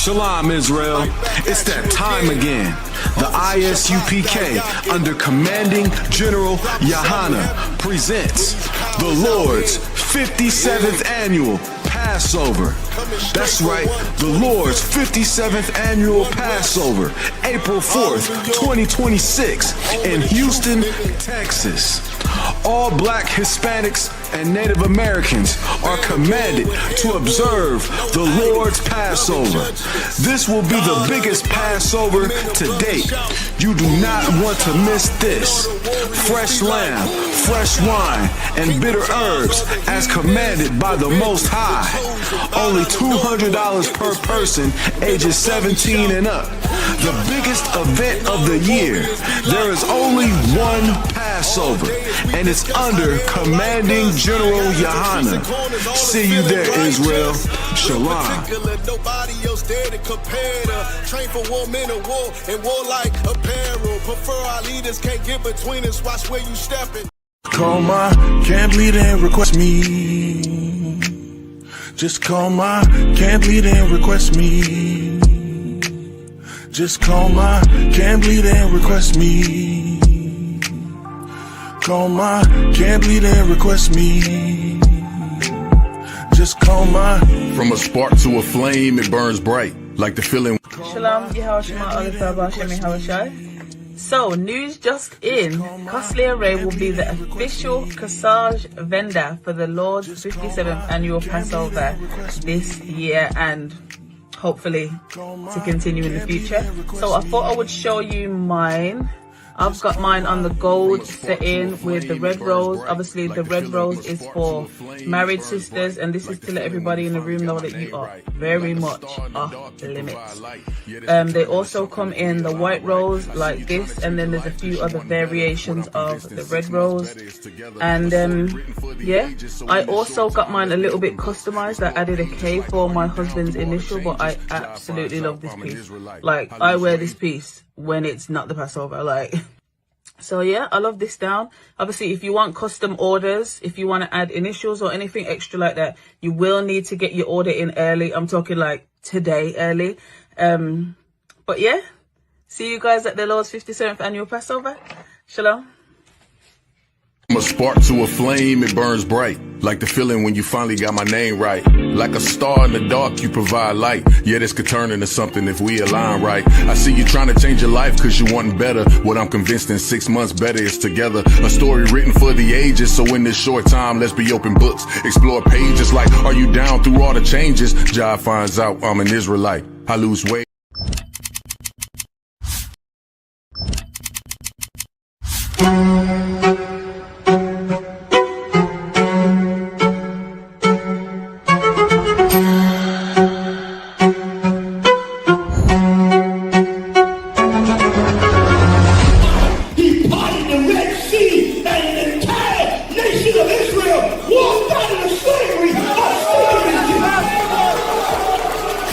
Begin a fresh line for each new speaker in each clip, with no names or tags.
Shalom, Israel. It's that time again. The ISUPK, under Commanding General Yahana, presents the Lord's 57th Annual Passover. That's right, the Lord's 57th Annual Passover, April 4th, 2026, in Houston, Texas. All Black, Hispanics, and Native Americans are commanded to observe the Lord's Passover. This will be the biggest Passover to date. You do not want to miss this. Fresh lamb, fresh wine, and bitter herbs as commanded by the Most High. Only $200 per person, ages 17 and up. The biggest event of the year. There is only one Passover, and it's under Commanding General Yahana. See you there, Israel. Shalom.
Train for war, men of war, and warlike apparel. Prefer our leaders, can't get between us. Watch where you stepping.
Call my can't bleed and request me. Just call my can't bleed and request me. Just call my can't bleed and request me. Call my can't bleed and request me. Just call my.
From a spark to a flame, it burns bright, like the feeling.
Shalom, So, news just in. Costly Array will be the official corsage vendor for the Lord's 57th Annual Passover this year and hopefully to continue in the future. So I thought I would show you mine. I've got mine on the gold setting with the red rose. Obviously the red rose is for married sisters, and this is to let everybody in the room know that you are very much off limits. They also come in the white rose like this, and then there's a few other variations of the red rose. And yeah, I also got mine a little bit customized. I added a K for my husband's initial, but I absolutely love this piece. Like, I wear this piece when it's not the Passover, like. So yeah, I love this down. Obviously, if you want custom orders, if you want to add initials or anything extra like that, you will need to get your order in early. I'm talking like today early. But yeah, see you guys at the Lord's 57th Annual Passover. Shalom.
From a spark to a flame, it burns bright, like the feeling when you finally got my name right. Like a star in the dark, you provide light. Yeah, this could turn into something if we align right. I see you trying to change your life cause you want better. What I'm convinced in 6 months better is together. A story written for the ages, so in this short time, let's be open books. Explore pages like, are you down through all the changes? Jah finds out I'm an Israelite. I lose weight.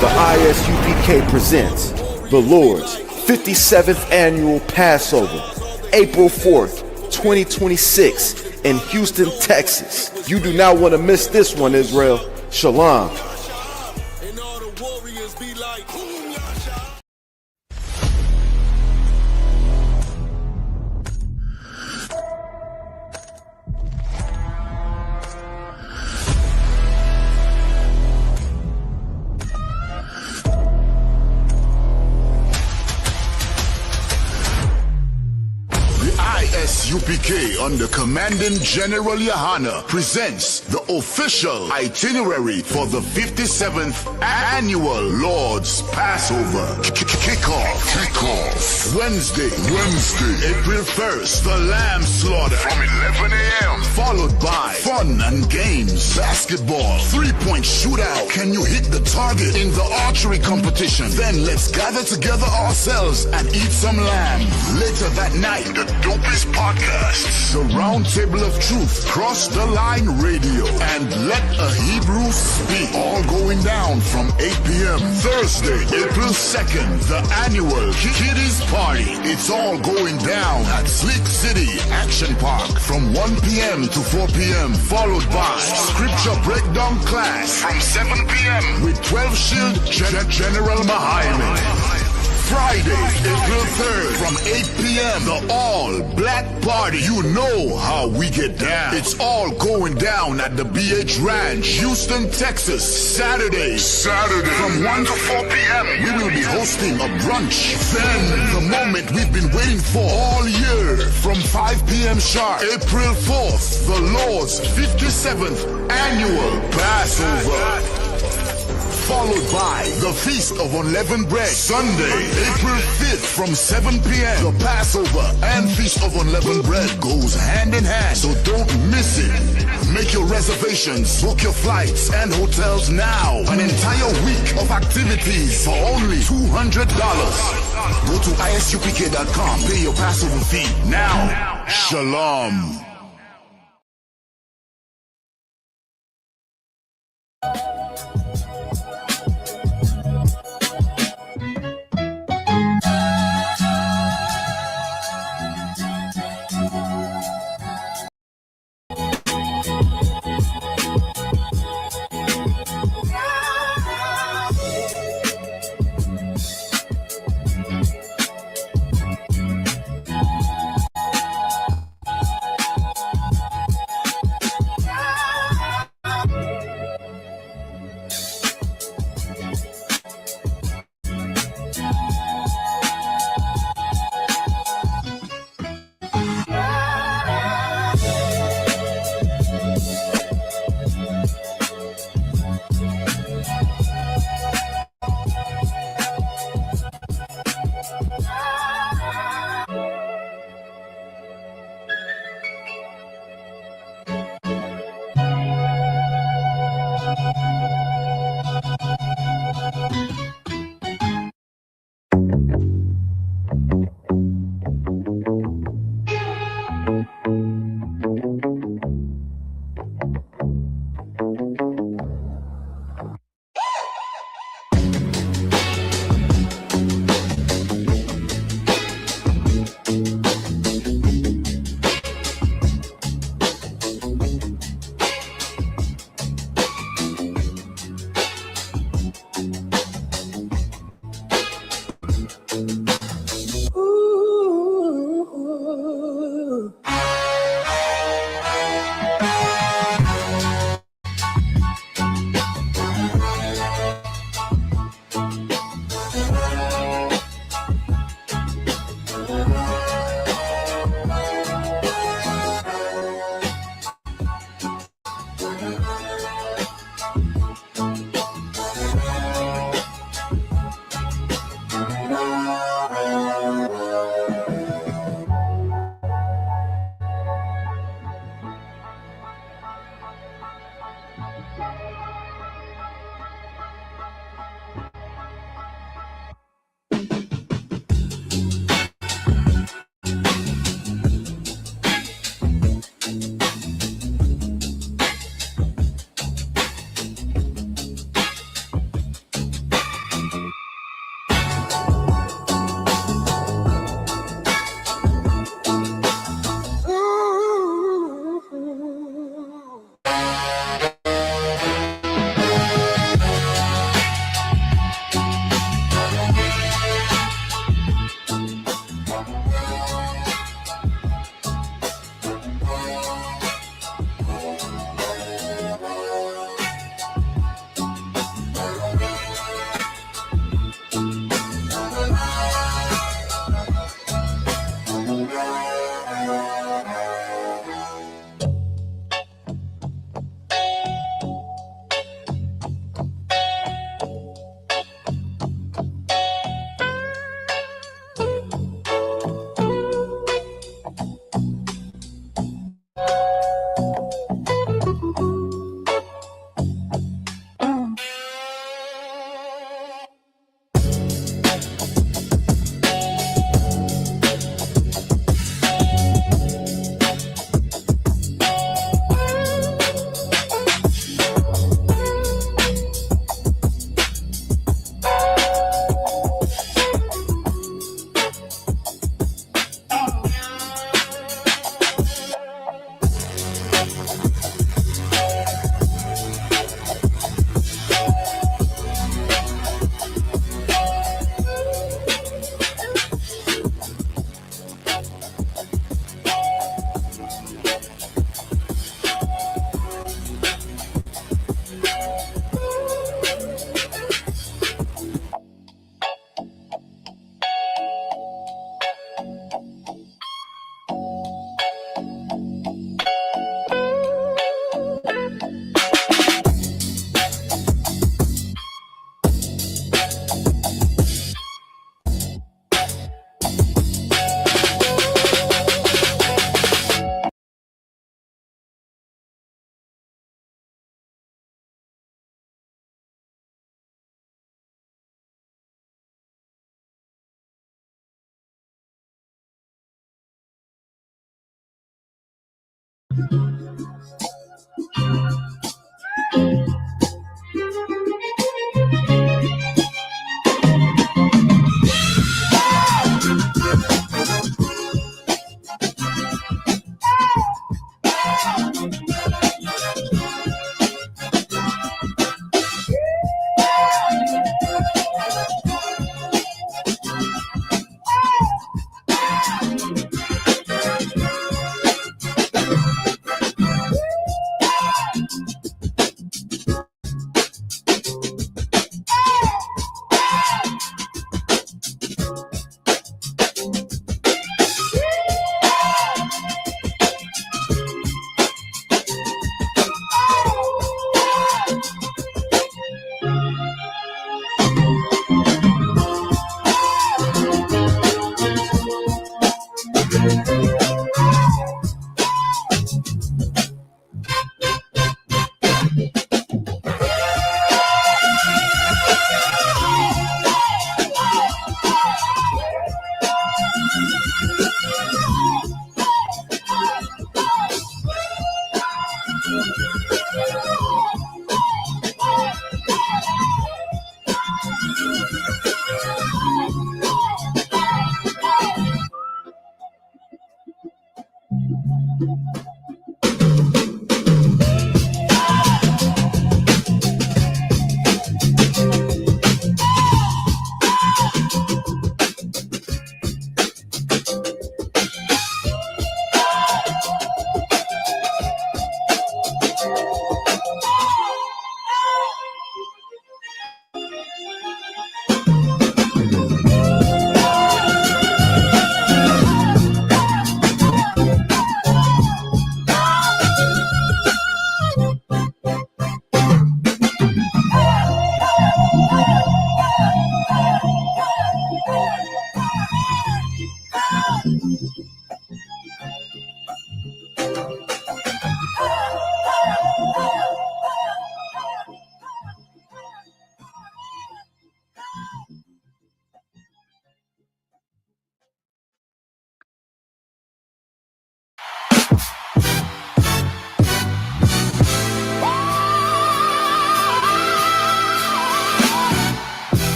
The ISUPK presents the Lord's 57th Annual Passover, April 4th, 2026, in Houston, Texas. You do not want to miss this one, Israel. Shalom.
And all the warriors be like,
ISUPK under Commanding General Yahana presents the official itinerary for the 57th Annual Lord's Passover. Kickoff. Wednesday, April 1st, the lamb slaughter from 11 a.m. Followed by fun and games, basketball, three-point shootout. Can you hit the target in the archery competition? Then let's gather together ourselves and eat some lamb. Later that night, the dopest party podcasts. The Round Table of Truth, Cross the Line Radio, and Let a Hebrew Speak. All going down from 8 p.m. Thursday, April 2nd, the annual Kiddies Party. It's all going down at Slick City Action Park from 1 p.m. to 4 p.m. Followed by Scripture Breakdown class from 7 p.m. with 12 Shield General Mahayman. Friday, April 3rd from 8 p.m. The all-black party. You know how we get down. It's all going down at the BH Ranch, Houston, Texas. Saturday from 1 to 4 p.m. we will be hosting a brunch. Then the moment we've been waiting for all year from 5 p.m. sharp. April 4th, the Lord's 57th annual Passover. Followed by the Feast of Unleavened Bread. Sunday, April 5th from 7 p.m. The Passover and Feast of Unleavened Bread goes hand in hand, so don't miss it. Make your reservations, book your flights and hotels now. An entire week of activities for only $200. Go to isupk.com, pay your Passover fee now. Shalom.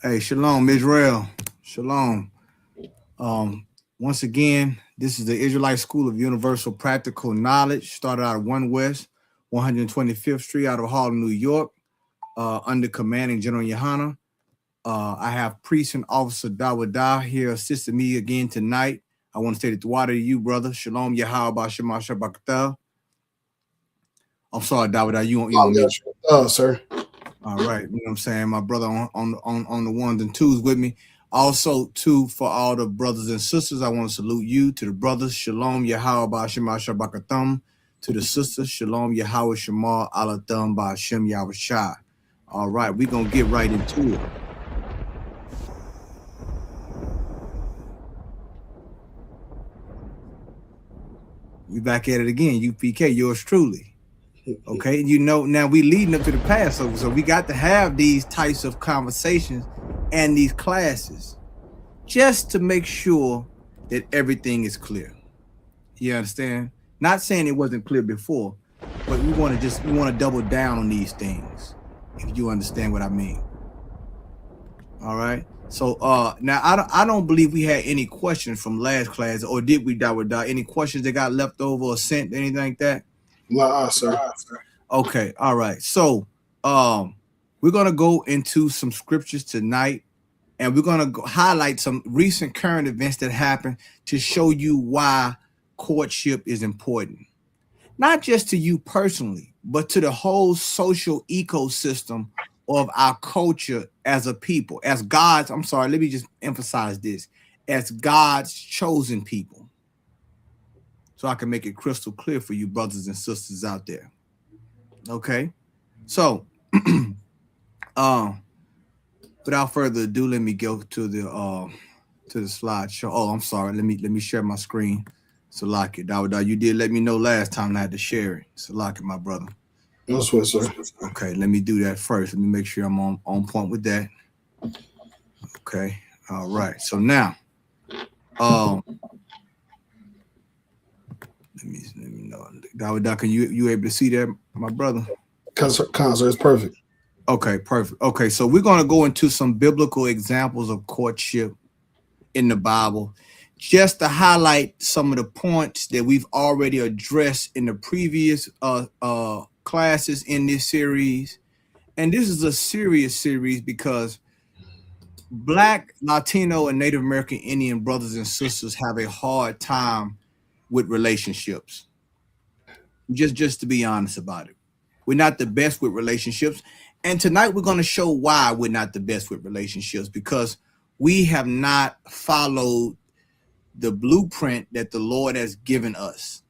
Hey, shalom, Israel. Shalom. Once again, this is the Israelite School of Universal Practical Knowledge. Started out of 1 West, 125th Street out of Harlem, New York, under commanding General Yohana. I have Priest and Officer Dawadah here assisting me again tonight. I want to say the water to you, brother. Shalom, Yahweh, Shema, Shabbatah. I'm sorry, Dawadah, you want me?
Oh, sir.
All right, you know what I'm saying? My brother on the ones and twos with me. Also, too, for all the brothers and sisters, I want to salute you. To the brothers, Shalom Yahweh Ba'Shem Shabakatham. To the sisters, Shalom Yahweh Shema Alatham Ba'Shem Yahweh Shai. All right, we're going to get right into it. We back at it again. UPK, yours truly. Okay, you know, now we leading up to the Passover, so we got to have these types of conversations and these classes just to make sure that everything is clear. You understand? Not saying it wasn't clear before, but we want to double down on these things, if you understand what I mean. All right. So now I don't believe we had any questions from last class, or did we, Dawadah? Any questions that got left over or sent, anything like that?
Sir.
Okay, all right. So we're gonna go into some scriptures tonight, and we're gonna highlight some recent current events that happened to show you why courtship is important. Not just to you personally, but to the whole social ecosystem of our culture as a people, as God's, I'm sorry, let me just emphasize this, as God's chosen people. So I can make it crystal clear for you brothers and sisters out there. Okay, so without further ado, let me go to the slideshow. Oh, I'm sorry. Let me share my screen. Salaki, Dawadah, you did let me know last time I had to share it. Salaki, my brother.
No sweat, sir.
Okay, let me do that first. Let me make sure I'm on point with that. Okay, all right. So now, let me know. Dawadah, can you able to see that, my brother?
Sir, it's perfect.
Okay, perfect. Okay, so we're going to go into some biblical examples of courtship in the Bible, just to highlight some of the points that we've already addressed in the previous classes in this series. And this is a serious series because Black, Latino, and Native American Indian brothers and sisters have a hard time with relationships. Just to be honest about it. We're not the best with relationships. And tonight we're going to show why we're not the best with relationships, because we have not followed the blueprint that the Lord has given us.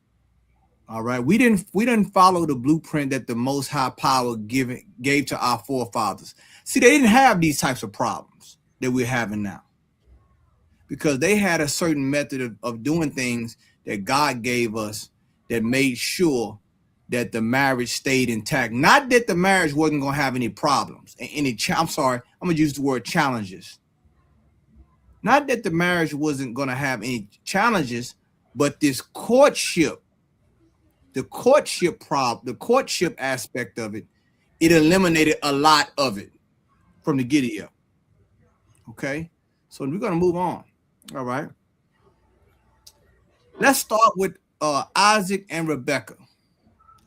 All right. We didn't follow the blueprint that the Most High Power gave to our forefathers. See, they didn't have these types of problems that we're having now, because they had a certain method of doing things that God gave us that made sure that the marriage stayed intact. Not that the marriage wasn't going to have any problems, I'm sorry, I'm going to use the word challenges. Not that the marriage wasn't going to have any challenges, but this courtship, the courtship aspect of it, it eliminated a lot of it from the get-go. Okay, so we're going to move on. All right. Let's start with Isaac and Rebecca.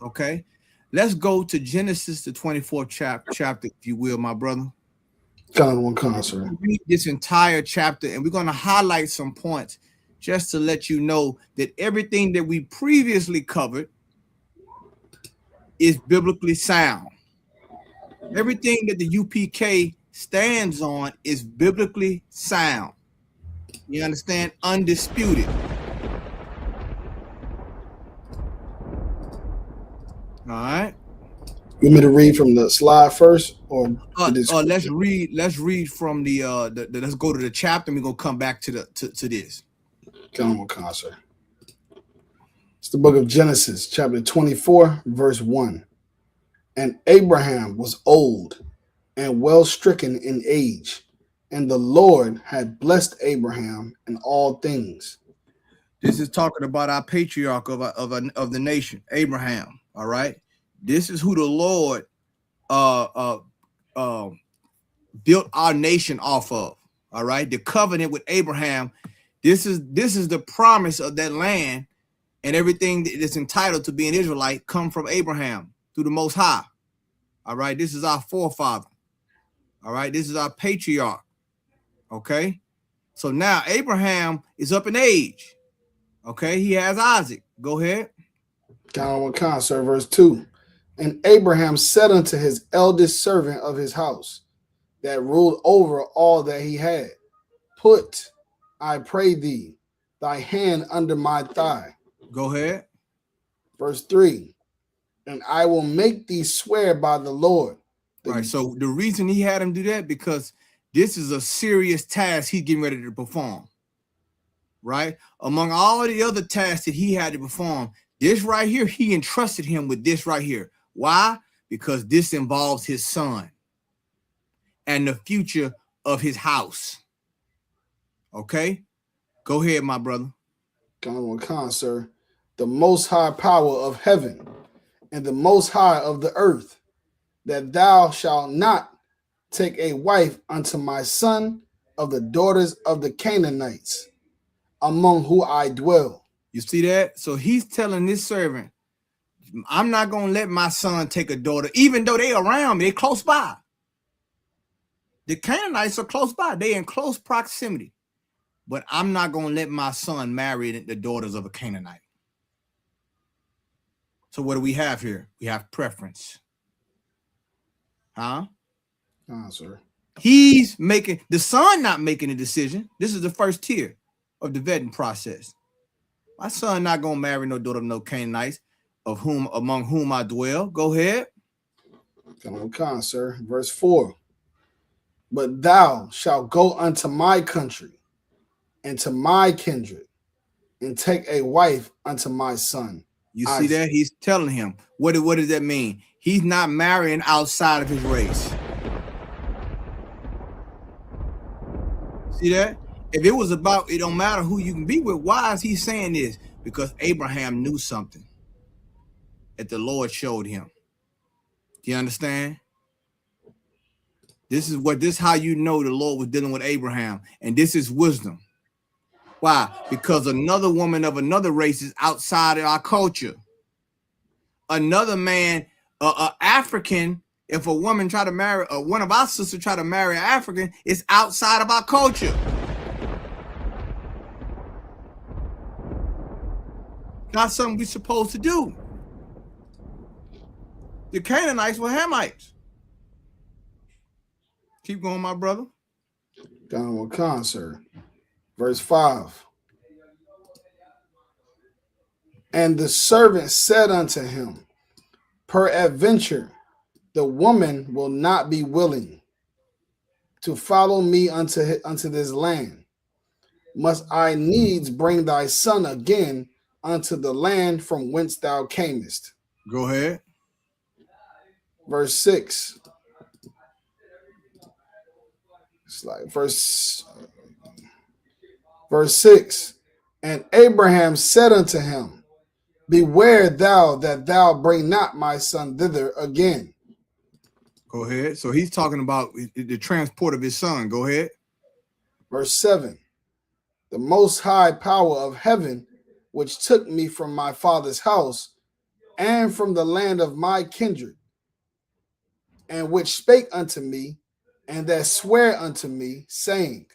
Okay, let's go to Genesis, the 24th chapter, if you will, my brother.
Sir.
Read this entire chapter, and we're going to highlight some points just to let you know that everything that we previously covered is biblically sound. Everything that the UPK stands on is biblically sound. You understand? Undisputed. All right.
You want me to read from the slide first, or
let's read from the let's go to the chapter, and we're gonna come back to this.
Come on, sir. It's the book of Genesis, chapter 24, verse 1. And Abraham was old and well stricken in age, and the Lord had blessed Abraham in all things.
This is talking about our patriarch of the nation, Abraham. All right. This is who the Lord built our nation off of. All right. The covenant with Abraham. This is the promise of that land, and everything that's entitled to be an Israelite come from Abraham through the Most High. All right. This is our forefather. All right. This is our patriarch. Okay. So now Abraham is up in age. Okay. He has Isaac. Go ahead.
Down with concert, verse 2. And Abraham said unto his eldest servant of his house that ruled over all that he had, put, I pray thee, thy hand under my thigh.
Go ahead.
Verse 3. And I will make thee swear by the Lord.
Right. So the reason he had him do that, because this is a serious task he's getting ready to perform. Right. Among all of the other tasks that he had to perform, this right here, he entrusted him with this right here. Why? Because this involves his son and the future of his house. Okay. Go ahead, my brother.
Con, sir. The most high power of heaven and the most high of the earth, that thou shalt not take a wife unto my son of the daughters of the Canaanites, among who I dwell.
You see that? So he's telling this servant, I'm not going to let my son take a daughter, even though they around me, they close by. The Canaanites are close by. They in close proximity. But I'm not going to let my son marry the daughters of a Canaanite. So what do we have here? We have preference. Huh?
Sir.
He's making, the son not making a decision. This is the first tier of the vetting process. My son not going to marry no daughter of no Canaanites, among whom I dwell. Go ahead.
Con, sir. Verse 4. But thou shalt go unto my country and to my kindred, and take a wife unto my son.
You see that? He's telling him. What does that mean? He's not marrying outside of his race. See that? If it was about, it don't matter who you can be with, why is he saying this? Because Abraham knew something that the Lord showed him. Do you understand? This is how you know the Lord was dealing with Abraham. And this is wisdom. Why? Because another woman of another race is outside of our culture. Another man, African, if a woman try to marry, one of our sisters try to marry an African, it's outside of our culture. Not something we're supposed to do. The Canaanites were Hamites. Keep going, my brother.
Down with concert. Verse 5. And the servant said unto him, peradventure, the woman will not be willing to follow me unto this land. Must I needs bring thy son again unto the land from whence thou camest?
Go ahead.
Verse 6. It's like verse 6. And Abraham said unto him, beware thou that thou bring not my son thither again.
Go ahead. So he's talking about the transport of his son. Go ahead.
Verse 7. The most high power of heaven, which took me from my father's house and from the land of my kindred, and which spake unto me, and that sware unto me, saying,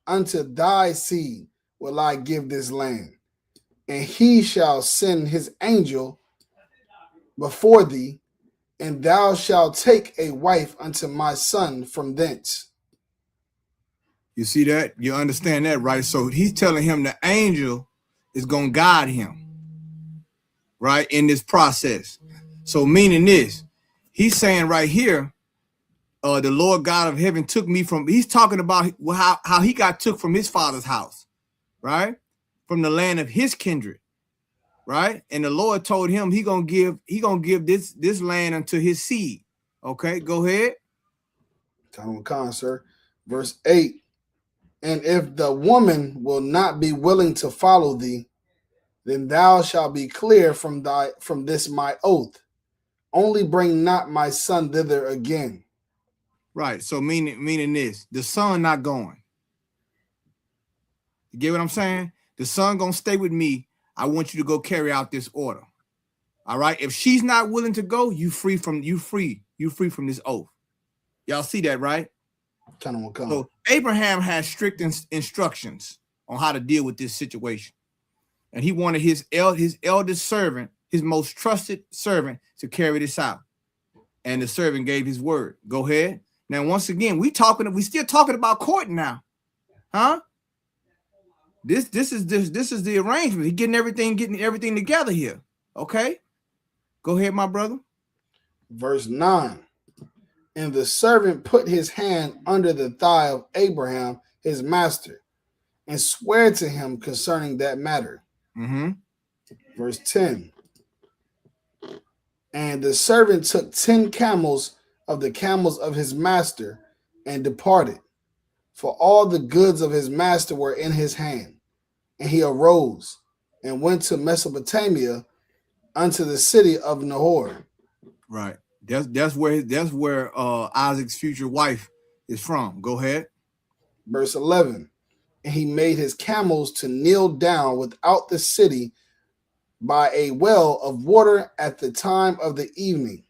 unto thy seed will I give this land, and he shall send his angel before thee, and thou shalt take a wife unto my son from thence.
You see that? You understand that, right? So he's telling him the angel is going to guide him, right, in this process. So meaning this, he's saying right here, the Lord God of heaven took me from, he's talking about how he got took from his father's house, right? From the land of his kindred, right? And the Lord told him he gonna give this land unto his seed. Okay, go ahead.
Time on, sir. Verse 8. And if the woman will not be willing to follow thee, then thou shalt be clear from this my oath. Only bring not my son thither again.
Right. So meaning this, the son not going. You get what I'm saying? The son gonna stay with me. I want you to go carry out this order. All right. If she's not willing to go, you free from this oath. Y'all see that, right? So Abraham has strict instructions on how to deal with this situation. And he wanted his eldest servant, his most trusted servant, to carry this out. And the servant gave his word. Go ahead. Now, once again, we still talking about courting now. Huh? This is the arrangement. He's getting everything together here. Okay. Go ahead, my brother.
Verse 9. And the servant put his hand under the thigh of Abraham, his master, and swore to him concerning that matter. Verse 10. And the servant took 10 camels of the camels of his master and departed, for all the goods of his master were in his hand. And he arose and went to Mesopotamia unto the city of Nahor.
Right. That's where Isaac's future wife is from. Go ahead.
Verse 11. And he made his camels to kneel down without the city by a well of water at the time of the evening,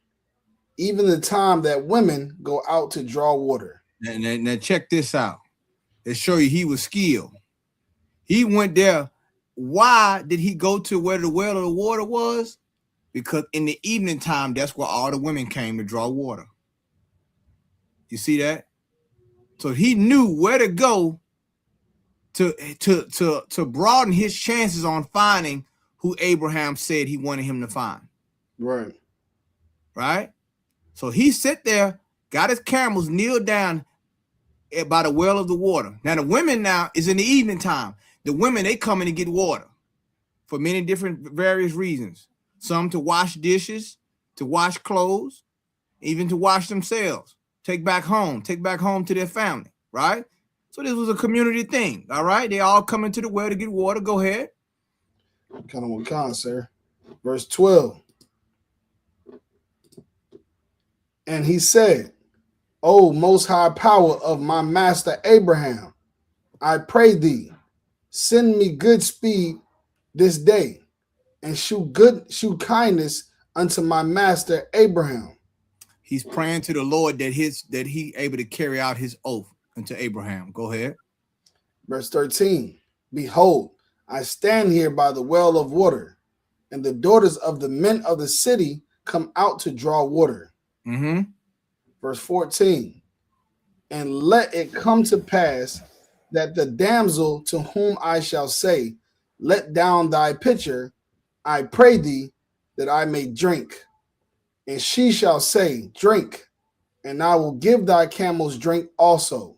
even the time that women go out to draw water.
Now check this out. It show you he was skilled. He went there. Why did he go to where the well of the water was? Because in the evening time, that's where all the women came to draw water. You see that? So he knew where to go to broaden his chances on finding who Abraham said he wanted him to find.
Right.
Right? So he sit there, got his camels, kneeled down by the well of the water. Now the women now is in the evening time. The women, they come in to get water for many different various reasons. Some to wash dishes, to wash clothes, even to wash themselves, take back home to their family, right? So this was a community thing, all right? They all come into the well to get water. Go ahead.
Kind of sir. Verse 12. And he said, O most high power of my master Abraham, I pray thee, send me good speed this day, and shew kindness unto my master Abraham.
He's praying to the Lord that he able to carry out his oath unto Abraham. Go ahead.
Verse 13. Behold, I stand here by the well of water, and the daughters of the men of the city come out to draw water. Verse 14. And let it come to pass that the damsel to whom I shall say, let down thy pitcher, I pray thee, that I may drink. And she shall say, drink, and I will give thy camels drink also.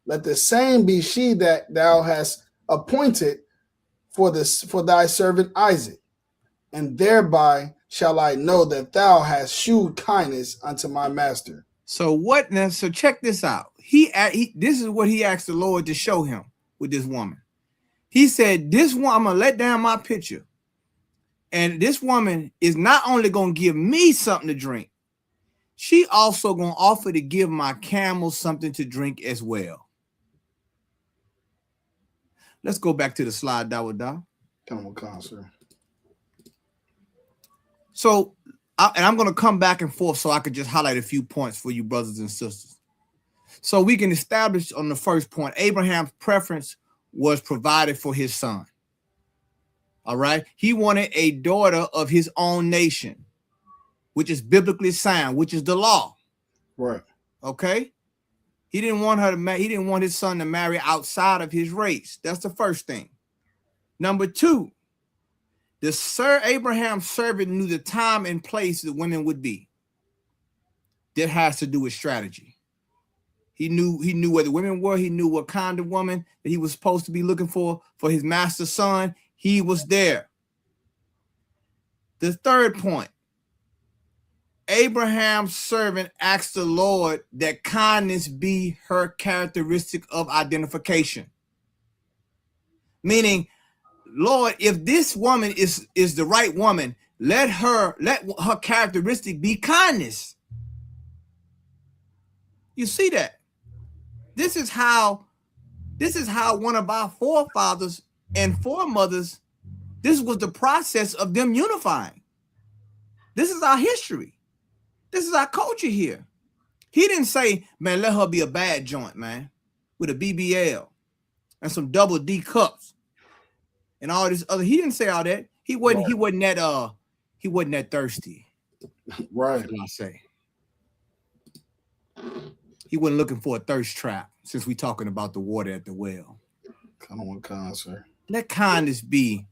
Let the same be she that thou hast appointed for thy servant Isaac, and thereby shall I know that thou hast shewed kindness unto my master.
So what now? So check this out. This is what he asked the Lord to show him with this woman. He said, this one, I'm gonna let down my pitcher, and this woman is not only gonna give me something to drink, she also gonna offer to give my camels something to drink as well. Let's go back to the slide, Dawada.
Come on, sir.
So, I'm going to come back and forth so I could just highlight a few points for you brothers and sisters. So we can establish on the first point, Abraham's preference was provided for his son. All right. He wanted a daughter of his own nation, which is biblically sound, which is the law.
Right.
Okay. He didn't want her to he didn't want his son to marry outside of his race. That's the first thing. Number two, Abraham's servant knew the time and place the women would be. That has to do with strategy. He knew where the women were. He knew what kind of woman that he was supposed to be looking for his master's son. He was there. The third point, Abraham's servant asked the Lord that kindness be her characteristic of identification. Meaning, Lord, if this woman is the right woman, let her characteristic be kindness. You see that? This is how one of our forefathers and foremothers, this was the process of them unifying. This is our history. This is our culture here. He didn't say, man, let her be a bad joint, man, with a BBL and some double D cups and all this other. He didn't say all that. He wasn't that thirsty.
Right.
I say. He wasn't looking for a thirst trap, since we talking about the water at the well.
Come on, sir.
Let kindness be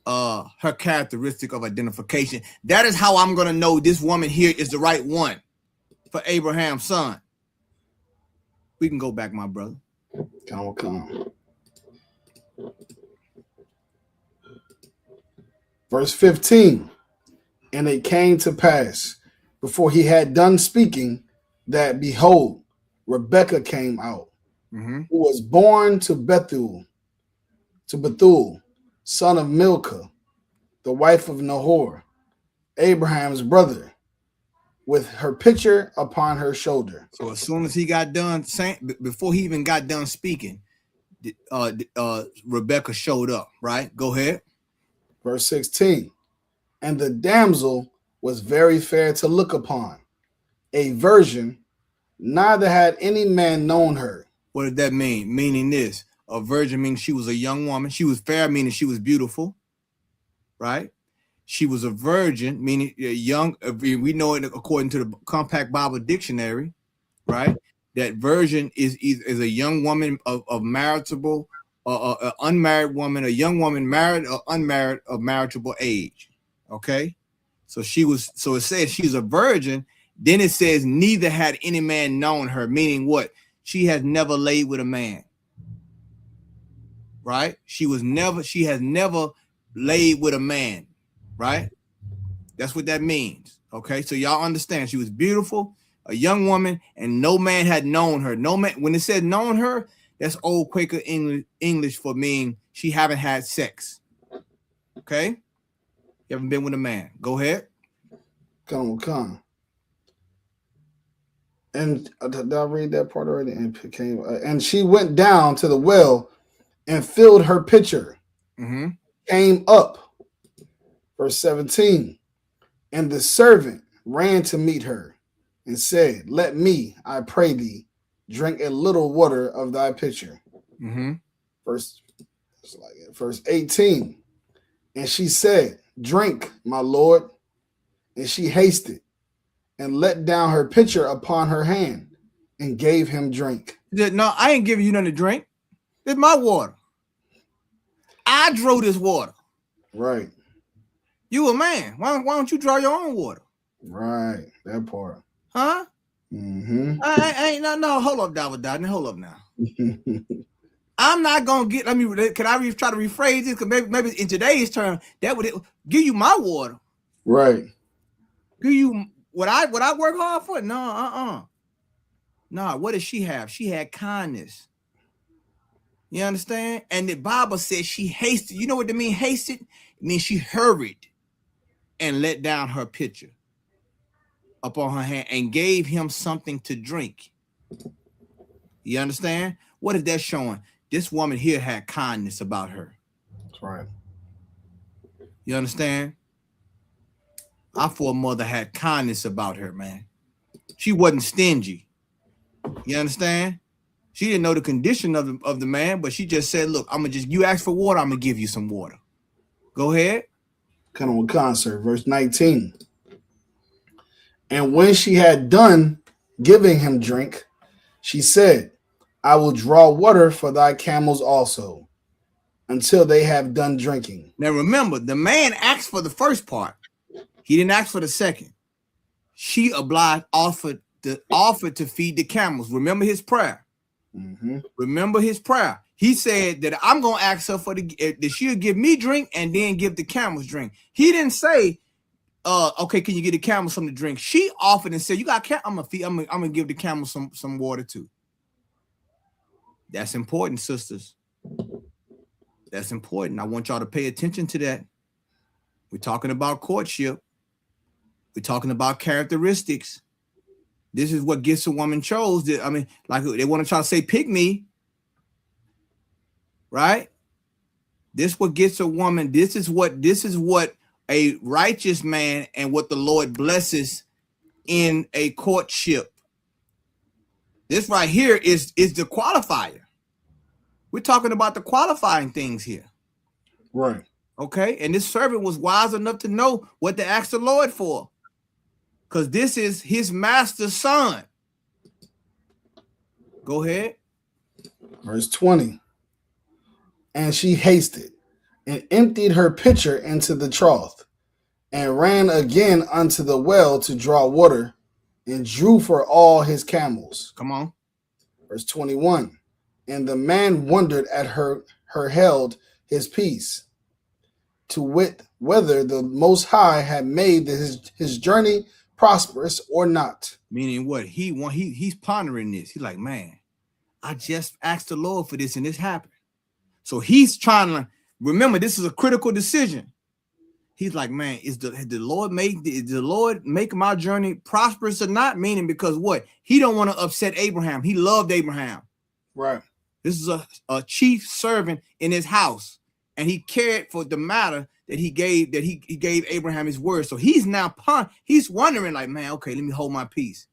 her characteristic of identification. That is how I'm gonna know this woman here is the right one for Abraham's son. We can go back, my brother.
Come on. Verse 15. And it came to pass, before he had done speaking, that behold, Rebekah came out, who was born to Bethuel, son of Milcah, the wife of Nahor, Abraham's brother, with her pitcher upon her shoulder.
So as soon as he got done saying, before he even got done speaking, Rebekah showed up, right? Go ahead.
Verse 16. And the damsel was very fair to look upon, a virgin, neither had any man known her.
What did that mean? Meaning this, a virgin means she was a young woman. She was fair, meaning she was beautiful, right? She was a virgin, meaning young. We know it according to the Compact Bible Dictionary, right? That virgin is a young woman of marriageable, an unmarried woman, a young woman married or unmarried of marriageable age. Okay, so she was. So it says she's a virgin. Then it says neither had any man known her, meaning what? She has never laid with a man. Right? She has never laid with a man. Right? That's what that means. Okay, so y'all understand she was beautiful, a young woman, and no man had known her. No man, when it said known her, that's old Quaker English for meaning she haven't had sex. Okay? You haven't been with a man. Go ahead.
Come. And did I read that part already? And she went down to the well and filled her pitcher. Came up. Verse 17. And the servant ran to meet her and said, let me, I pray thee, drink a little water of thy pitcher. Verse 18. And she said, drink, my lord. And she hasted and let down her pitcher upon her hand and gave him drink.
No, I ain't giving you nothing to drink. It's my water. I drew this water.
Right.
You a man. Why don't you draw your own water?
Right. That part.
Huh? I ain't no. Hold up, David. Hold up now. I'm not gonna get. Can I try to rephrase this? Because maybe in today's term, that would give you my water.
Right.
Give you what I work hard for? No, No, what did she have? She had kindness. You understand? And the Bible says she hasted. You know what that mean? Hasted? It means she hurried and let down her pitcher upon her hand and gave him something to drink. You understand? What is that showing? This woman here had kindness about her.
That's right.
You understand? Our foremother had kindness about her, man. She wasn't stingy. You understand? She didn't know the condition of the man, but she just said, look, you ask for water, I'm gonna give you some water. Go ahead.
Kind of a concert, verse 19. And when she had done giving him drink, she said, I will draw water for thy camels also, until they have done drinking.
Now remember, the man asked for the first part. He didn't ask for the second. She offered to feed the camels. Remember his prayer. Remember his prayer. He said that I'm gonna ask her that she'll give me drink and then give the camels drink. He didn't say, okay, can you get the camels something to drink? She offered and said, you got I'm gonna give the camels some water too. That's important, sisters. That's important. I want y'all to pay attention to that. We're talking about courtship. We're talking about characteristics. This is what gets a woman chose. I mean, like they want to try to say, pick me. Right? This what gets a woman. This is what a righteous man and what the Lord blesses in a courtship. This right here is the qualifier. We're talking about the qualifying things here.
Right.
Okay. And this servant was wise enough to know what to ask the Lord for. Because this is his master's son. Go ahead.
Verse 20. And she hasted and emptied her pitcher into the trough and ran again unto the well to draw water and drew for all his camels.
Come on.
Verse 21. And the man wondered at her held his peace, to wit whether the Most High had made his journey prosperous or not.
Meaning what? He's pondering this. He's like, man, I just asked the Lord for this and this happened. So he's trying to remember this is a critical decision. He's like, man, did the Lord make my journey prosperous or not? Meaning because what? He don't want to upset Abraham. He loved Abraham.
Right.
This is a chief servant in his house, and he cared for the matter that he gave Abraham his word. So he's now he's wondering, like, man, okay, let me hold my peace.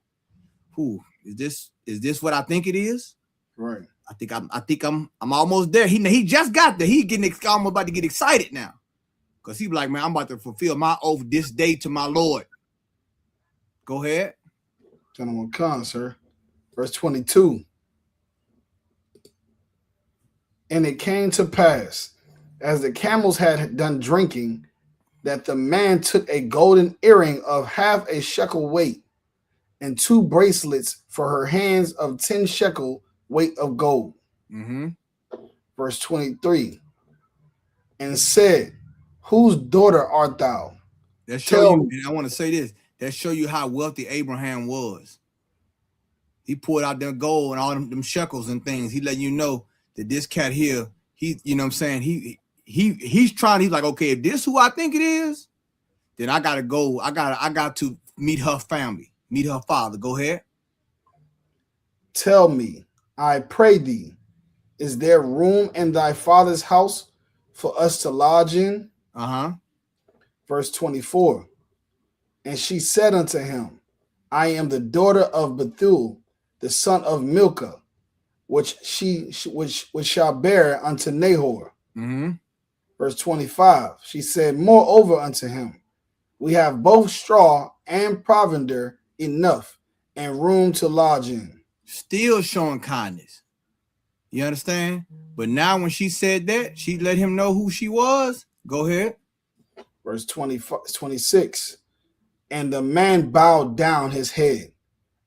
Who is this what I think it is?
Right.
I think I'm almost there. He just got there. He almost about to get excited now. Because he be like, man, I'm about to fulfill my oath this day to my Lord. Go ahead.
Gentleman con, sir. Verse 22. And it came to pass, as the camels had done drinking, that the man took a golden earring of half a shekel weight, and 2 bracelets for her hands of 10 shekel weight of gold.
Mm-hmm.
Verse 23. And said, whose daughter art thou?
That show you, and I want to say this, that show you how wealthy Abraham was. He pulled out their gold and all them shekels and things. He let you know that this cat here, you know what I'm saying? He's like, okay, if this who I think it is, then I gotta go. I got to meet her family, meet her father. Go ahead.
Tell me, I pray thee, is there room in thy father's house for us to lodge in?
Uh-huh.
Verse 24. And she said unto him, I am the daughter of Bethuel, the son of Milcah, which shall bear unto Nahor.
Mm-hmm.
Verse 25. She said moreover unto him, we have both straw and provender enough and room to lodge in.
Still showing kindness. You understand? But now when she said that, she let him know who she was. Go ahead.
Verse 26. And the man bowed down his head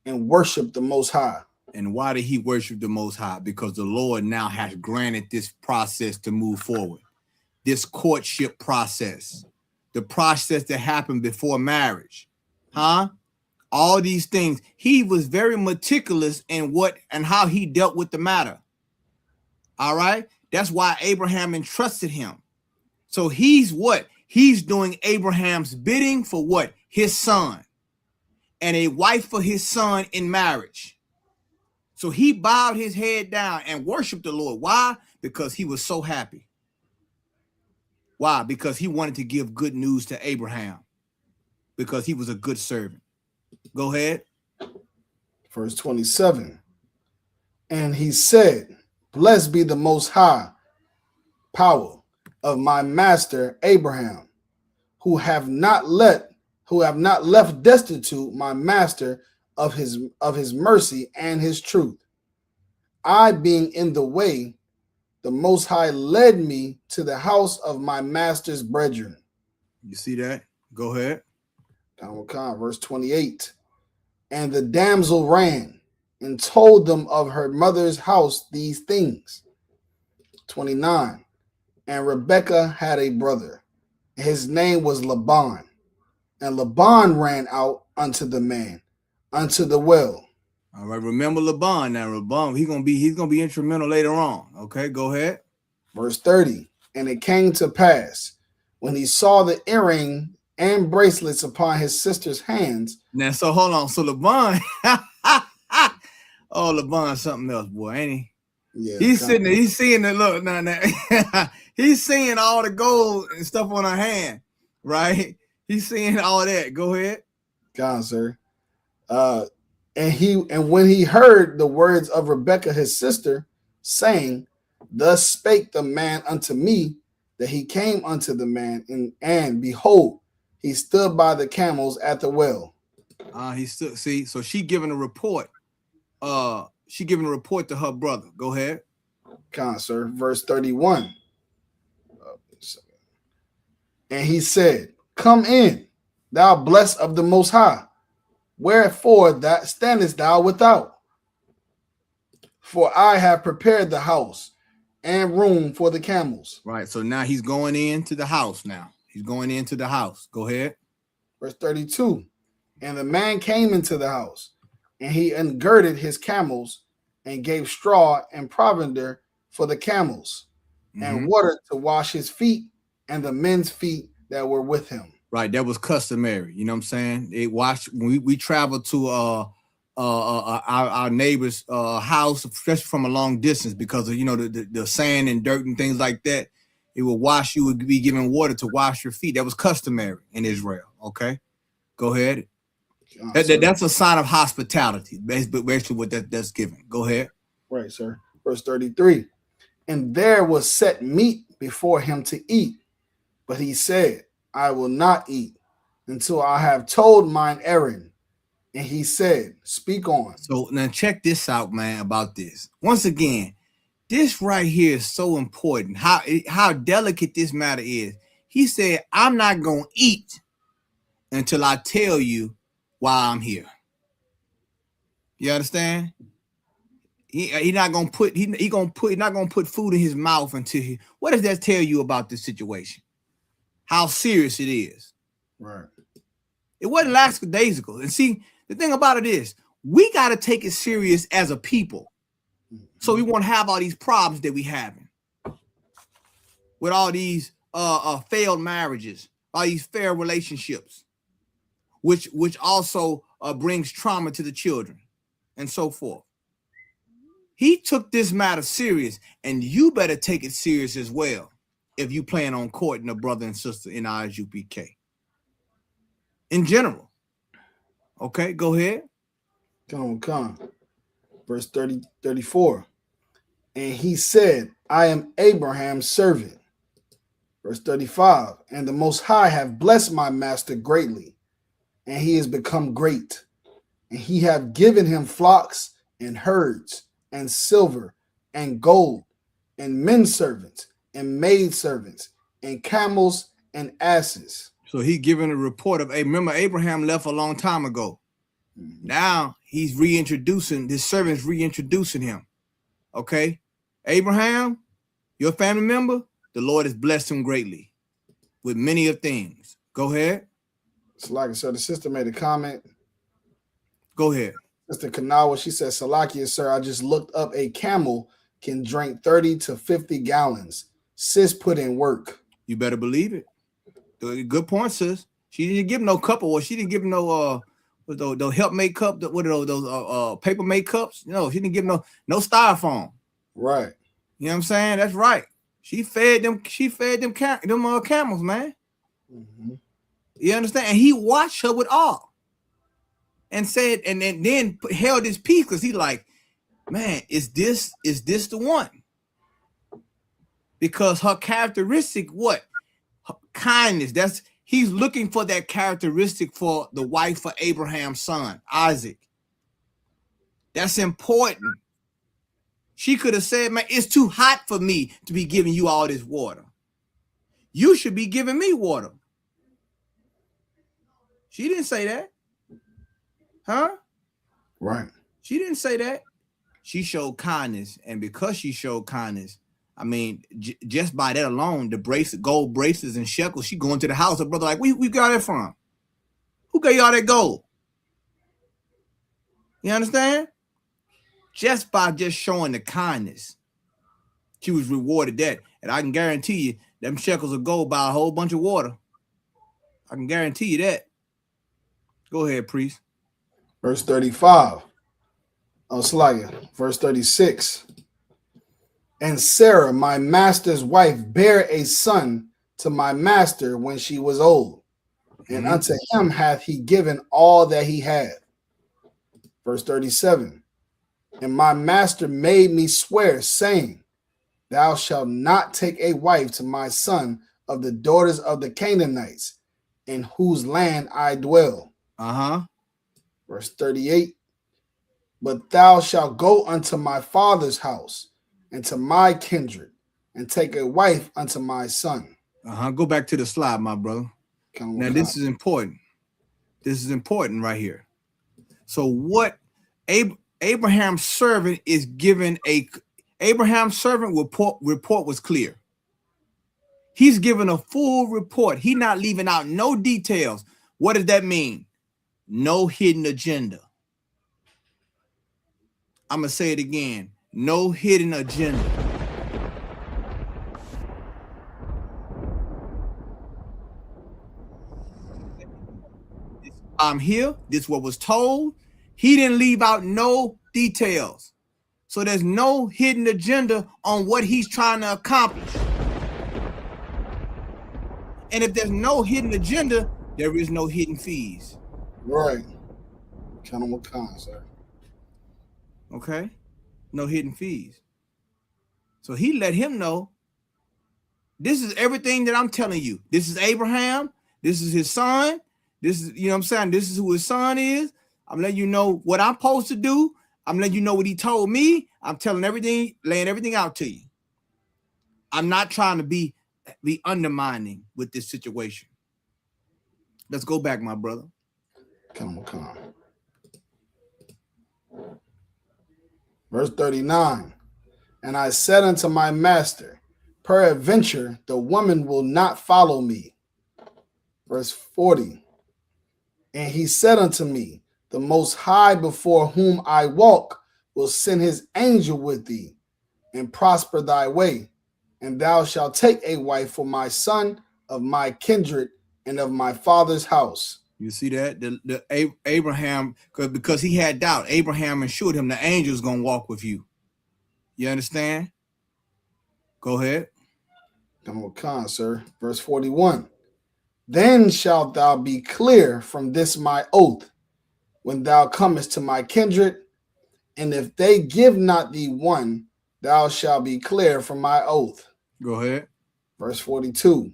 and worshiped the Most High.
And why did he worship the Most High? Because the Lord now has granted this process to move forward. This courtship process. The process that happened before marriage. Huh? All these things. He was very meticulous in what and how he dealt with the matter. All right? That's why Abraham entrusted him. So he's what? He's doing Abraham's bidding for what? His son. And a wife for his son in marriage. So he bowed his head down and worshiped the Lord. Why? Because he was so happy. Why? Because he wanted to give good news to Abraham. Because he was a good servant. Go ahead.
Verse 27. And he said, blessed be the Most High power of my master Abraham, who have not left destitute my master of his mercy and his truth. I being in the way, the Most High led me to the house of my master's brethren.
You see that? Go ahead.
Verse 28. And the damsel ran and told them of her mother's house these things. 29. And Rebekah had a brother. His name was Laban. And Laban ran out unto the man, unto the well.
All right, remember Laban now. Laban, he's gonna be instrumental later on. Okay, go ahead.
Verse 30. And it came to pass, when he saw the earring and bracelets upon his sister's hands.
Now, so hold on. So LeBron, oh, LeBron, something else, boy, ain't he?
Yeah,
he's sitting there. He's seeing the look. Now, he's seeing all the gold and stuff on her hand, right? He's seeing all that. Go ahead.
Gone, sir. And when he heard the words of Rebekah his sister, saying, "Thus spake the man unto me," that he came unto the man, and behold, he stood by the camels at the well.
He stood. See, so she giving a report. She giving a report to her brother. Go ahead.
Gone, sir. Verse 31. And he said, "Come in, thou blessed of the Most High. Wherefore that standest thou without? For I have prepared the house and room for the camels."
Right. So now he's going into the house. Now he's going into the house. Go ahead.
Verse 32. And the man came into the house, and he ungirded his camels, and gave straw and provender for the camels, and water to wash his feet and the men's feet that were with him.
Right, that was customary. You know what I'm saying? They watched when we traveled to our neighbor's house, especially from a long distance, because of the sand and dirt and things like that. It would wash. You would be given water to wash your feet. That was customary in Israel. Okay, go ahead. That's a sign of hospitality. Basically, what that's given. Go ahead.
Right, sir. Verse 33. And there was set meat before him to eat, but he said, "I will not eat until I have told mine errand." And he said, "Speak on."
So now check this out, man, about this. Once again, this right here is so important. How delicate this matter is. He said, "I'm not gonna eat until I tell you why I'm here." You understand? He's not gonna put food in his mouth until he. What does that tell you about this situation? How serious it is.
Right.
It wasn't lackadaisical. And see, the thing about it is, we got to take it serious as a people. So we won't have all these problems that we having with all these failed marriages, all these failed relationships, which also brings trauma to the children and so forth. He took this matter serious, and you better take it serious as well if you plan on courting a brother and sister in ISUPK. In general. Okay, go ahead.
Come. Verse 34. And he said, "I am Abraham's servant." Verse 35. And the Most High have blessed my master greatly, and he has become great. And he have given him flocks and herds and silver and gold and men servants and maid servants and camels and asses.
So he giving a report of, hey, remember Abraham left a long time ago. Now he's reintroducing, this servant's reintroducing him. Okay. Abraham, your family member, the Lord has blessed him greatly with many of things. Go ahead.
Salakia, sir, the sister made a comment.
Go ahead.
Sister Kanawa, she said, "Salakia, sir, I just looked up a camel can drink 30 to 50 gallons. Sis put in work."
You better believe it. Good point, sis. She didn't give no cup, or she didn't give no those help make cup. What are those paper make cups? No, she didn't give no styrofoam.
Right.
You know what I'm saying? That's right. She fed them camels, man. You understand? And he watched her with awe, and said, and then held his peace, because he like, man, is this the one? Because her characteristic, what? Her kindness. He's looking for that characteristic for the wife of Abraham's son, Isaac. That's important. She could have said, man, it's too hot for me to be giving you all this water. You should be giving me water. She didn't say that. Huh?
Right.
She didn't say that. She showed kindness. And because she showed kindness, I mean, just by that alone, the gold bracelets and shekels, she going to the house. Her brother like, we got it from? Who gave y'all that gold? You understand? Just by showing the kindness, she was rewarded that. And I can guarantee you them shekels of gold buy a whole bunch of water. I can guarantee you that. Go ahead, priest.
Verse 35. Oh, Slagia. Verse 36. And Sarah, my master's wife, bare a son to my master when she was old, and unto him hath he given all that he had. Verse 37. And my master made me swear, saying, Thou shalt not take a wife to my son of the daughters of the Canaanites, in whose land I dwell. Verse 38. But thou shalt go unto my father's house and to my kindred, and take a wife unto my son.
Go back to the slide, my brother. Now, this is important. This is important right here. So what Abraham's servant is given Abraham's servant report was clear. He's given a full report. He's not leaving out no details. What does that mean? No hidden agenda. I'm going to say it again. No hidden agenda. I'm here. This is what was told. He didn't leave out no details. So there's no hidden agenda on what he's trying to accomplish. And if there's no hidden agenda, there is no hidden fees.
Right. Count on what kind, sir.
Okay? No hidden fees. So he let him know, this is everything that I'm telling you. This is Abraham. This is his son. This is, you know what I'm saying? This is who his son is. I'm letting you know what I'm supposed to do. I'm letting you know what he told me. I'm telling everything, laying everything out to you. I'm not trying to be undermining with this situation. Let's go back, my brother.
Come on. Verse 39. And I said unto my master, peradventure the woman will not follow me. Verse 40. And he said unto me, the Most High before whom I walk will send his angel with thee, and prosper thy way, and thou shalt take a wife for my son of my kindred and of my father's house.
You see that? The Abraham, because he had doubt, Abraham assured him the angel's going to walk with you. You understand? Go ahead.
Come on, sir. Verse 41. Then shalt thou be clear from this my oath, when thou comest to my kindred, and if they give not thee one, thou shalt be clear from my oath.
Go ahead.
Verse 42.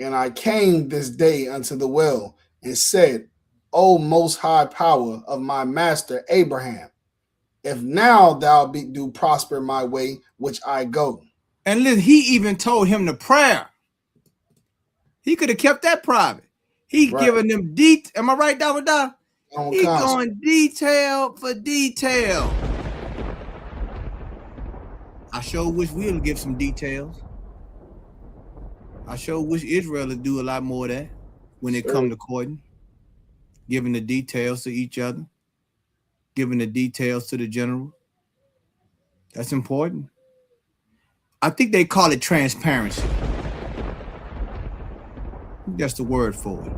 And I came this day unto the well, and said, O most high power of my master Abraham, if now thou do prosper my way which I go.
And listen, he even told him the prayer. He could have kept that private. He giving them detail. Am I right, Dawada? He going detail for detail. I sure wish we would give some details. I sure wish Israel would do a lot more of that when it come to courting. Giving the details to each other. Giving the details to the general. That's important. I think they call it transparency. That's the word for it.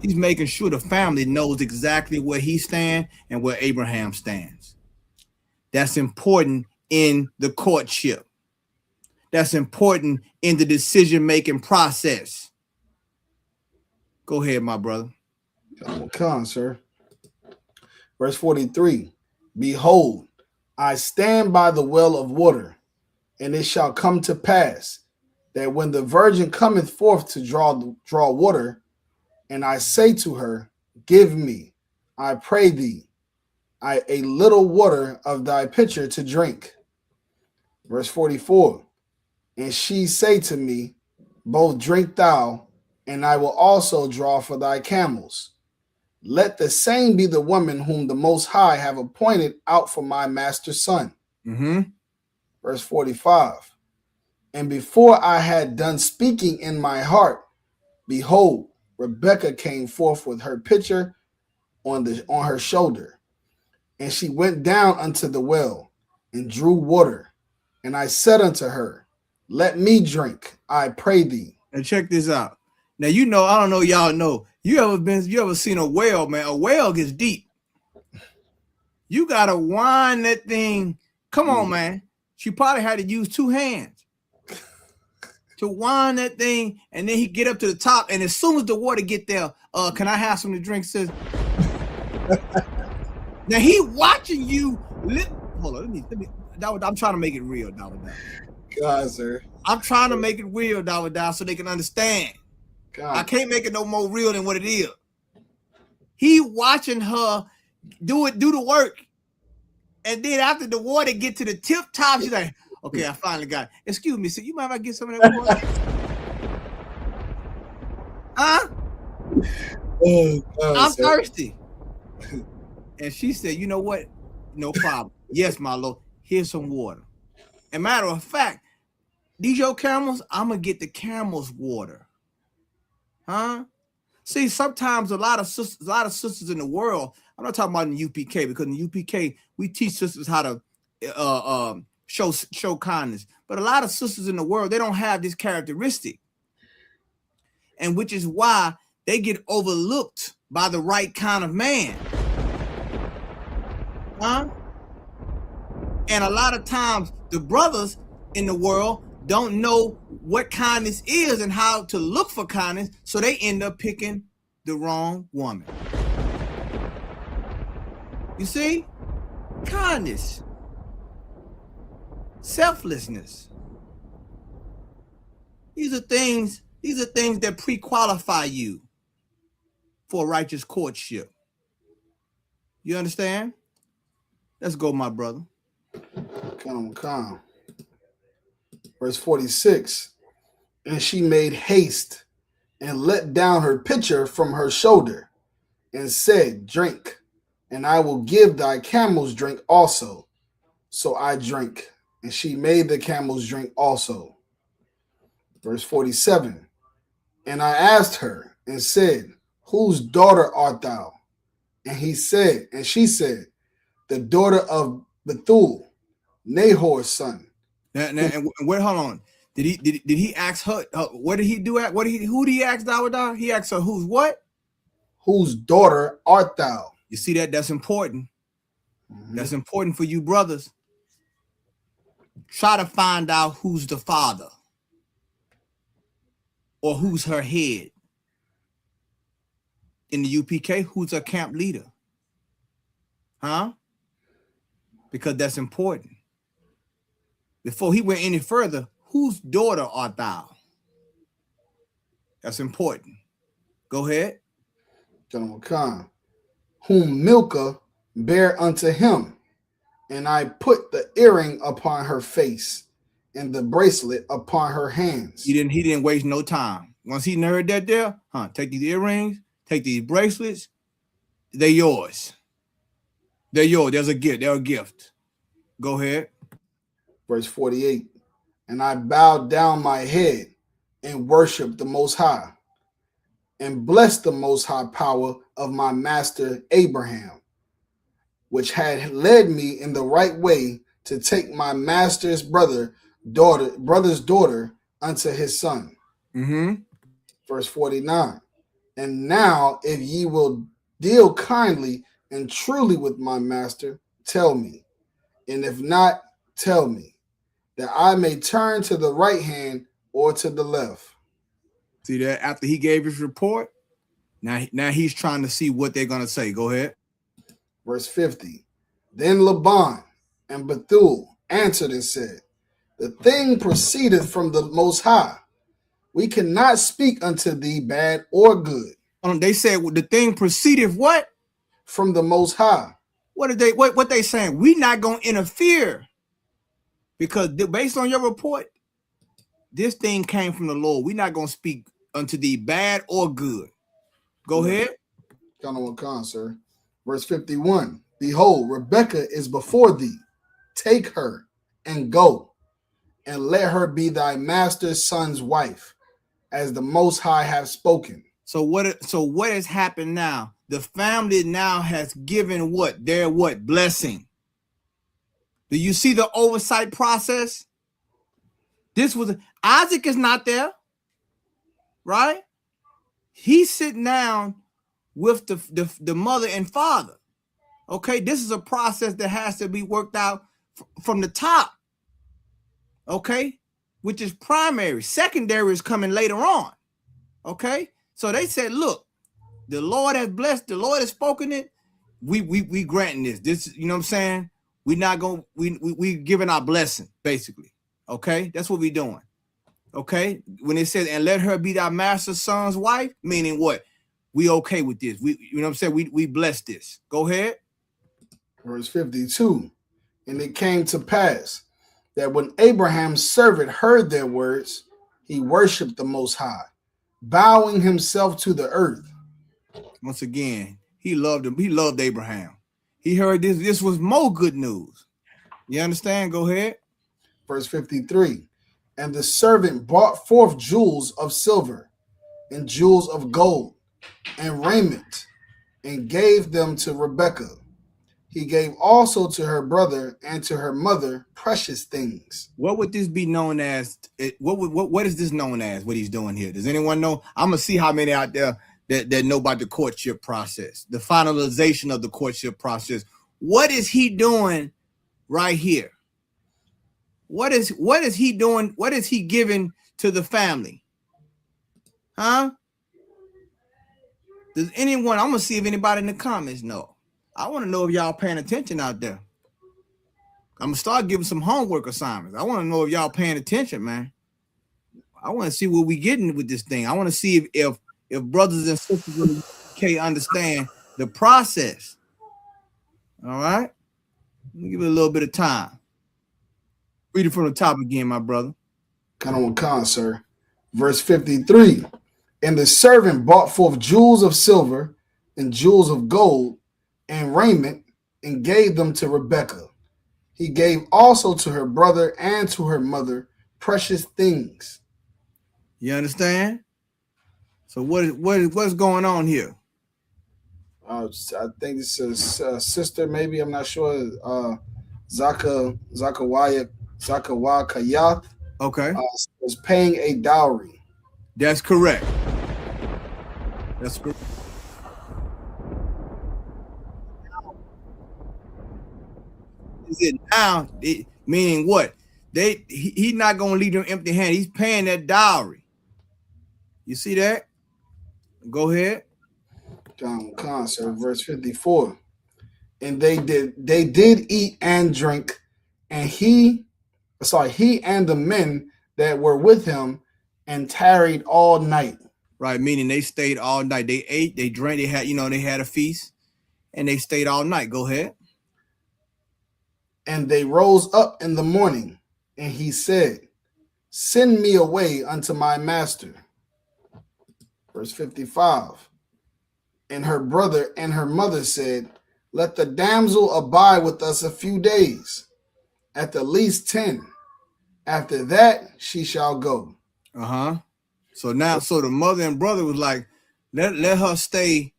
He's making sure the family knows exactly where he stands and where Abraham stands. That's important in the courtship. That's important in the decision-making process. Go ahead, my brother.
Come on, sir. Verse 43. Behold, I stand by the well of water, and it shall come to pass that when the virgin cometh forth to draw water, and I say to her, give me, I pray thee, a little water of thy pitcher to drink. Verse 44. And she say to me, both drink thou, and I will also draw for thy camels. Let the same be the woman whom the Most High have appointed out for my master's son. Verse 45. And before I had done speaking in my heart, behold, Rebekah came forth with her pitcher on her shoulder, and she went down unto the well and drew water, And I said unto her, let me drink, I pray thee.
And check this out. Now, you know, I don't know, y'all know. You ever seen a whale, man? A whale gets deep. You gotta wind that thing. Come on, man. She probably had to use 2 hands to wind that thing, and then he get up to the top. And as soon as the water get there, can I have some to drink, sis? Now he watching you. Hold on, let me. I'm trying to make it real, Dollar.
God, sir.
I'm trying to make it real, Dollar, so they can understand.
God.
I can't make it no more real than what it is. He watching her do the work. And then after the water get to the tip top, she's like, okay, I finally got it. Excuse me, sir, you mind if I get some of that water? Huh?
Oh, God,
I'm
sir.
thirsty. And she said, you know what? No problem. Yes, my lord. Here's some water. And matter of fact, these your camels, I'm going to get the camels water. Huh? See, sometimes a lot of sisters in the world, I'm not talking about in the UPK, because in the UPK, we teach sisters how to show kindness. But a lot of sisters in the world, they don't have this characteristic. And which is why they get overlooked by the right kind of man. Huh? And a lot of times the brothers in the world don't know what kindness is and how to look for kindness, so they end up picking the wrong woman. You see? Kindness. Selflessness. These are things that pre-qualify you for a righteous courtship. You understand? Let's go, my brother.
Come. Verse 46. And she made haste and let down her pitcher from her shoulder and said, drink, and I will give thy camels drink also. So I drank, and she made the camels drink also. Verse 47. And I asked her and said, whose daughter art thou? And she said, the daughter of Bethuel, Nahor's son.
And wait, hold on. Did he ask her? What did he do? Who did he ask Dawada? He asked her, who's what?
Whose daughter art thou?
You see that? That's important. Mm-hmm. That's important for you brothers. Try to find out who's the father or who's her head. In the UPK, who's her camp leader? Huh? Because that's important. Before he went any further, whose daughter art thou? That's important. Go ahead.
General Khan, whom Milcah bare unto him, and I put the earring upon her face and the bracelet upon her hands.
He didn't waste no time. Once he heard that there, take these earrings, take these bracelets, they're yours. They're yours. There's a gift. They're a gift. Go ahead.
Verse 48. And I bowed down my head and worshiped the Most High and blessed the Most High power of my master Abraham, which had led me in the right way to take my master's brother's daughter unto his son.
Mm-hmm.
Verse 49. And now, if ye will deal kindly and truly with my master, tell me. And if not, tell me, that I may turn to the right hand or to the left.
See that? After he gave his report, now he's trying to see what they're going to say. Go ahead.
Verse 50. Then Laban and Bethuel answered and said, the thing proceedeth from the Most High. We cannot speak unto thee bad or good.
They said, well, the thing proceedeth what?
From the Most High.
What they saying? We're not going to interfere. Because based on your report, this thing came from the Lord. We're not going to speak unto thee bad or good. Go ahead.
Khan, sir. Verse 51. Behold, Rebekah is before thee. Take her and go, and let her be thy master's son's wife, as the Most High have spoken.
So what has happened now? The family now has given what? Their what? Blessing. Do you see the oversight process? This was Isaac is not there, right? He's sitting down with the mother and father. Okay, this is a process that has to be worked out from the top. Okay, which is primary. Secondary is coming later on. Okay, so they said, look, the Lord has blessed, the Lord has spoken it. We granting this. This, you know what I'm saying? We not going, we giving our blessing, basically. Okay, that's what we doing. Okay, when it says, and let her be thy master's son's wife, meaning what? We okay with this. We, you know what I'm saying? We bless this. Go ahead.
Verse 52. And it came to pass that when Abraham's servant heard their words, he worshiped the Most High, bowing himself to the earth.
Once again, he loved him. He loved Abraham. He heard this. This was more good news. You understand? Go ahead.
Verse 53. And the servant brought forth jewels of silver and jewels of gold and raiment and gave them to Rebekah. He gave also to her brother and to her mother precious things.
What would this be known as? What is this known as? What he's doing here? Does anyone know? I'm gonna see how many out there that know about the courtship process, the finalization of the courtship process. What is he doing right here? What is he doing? What is he giving to the family? Huh? Does anyone? I'm gonna see if anybody in the comments know. I want to know if y'all paying attention out there. I'm gonna start giving some homework assignments. I want to know if y'all paying attention, man. I want to see what we getting with this thing. I want to see if brothers and sisters in the UK understand the process. All right, let me give it a little bit of time. Read it from the top again, my brother.
Come on, sir. Verse 53. And the servant brought forth jewels of silver and jewels of gold and raiment and gave them to Rebekah. He gave also to her brother and to her mother precious things.
You understand? So what's going on here?
I think this is sister, maybe, I'm not sure. Zakawakayath.
Okay,
Was paying a dowry.
that's correct. That's correct. Is it now? Meaning what? He's not gonna leave them empty-handed. He's paying that dowry. You see that? Go ahead.
Sir, verse 54. And they did eat and drink, and he and the men that were with him, and tarried all night.
Right, meaning they stayed all night. They ate, they drank, they had a feast, and they stayed all night. Go ahead.
And they rose up in the morning, and he said, send me away unto my master. Verse 55. And her brother and her mother said, let the damsel abide with us a few days, at the least 10. After that, she shall go.
So the mother and brother was like, let her stay,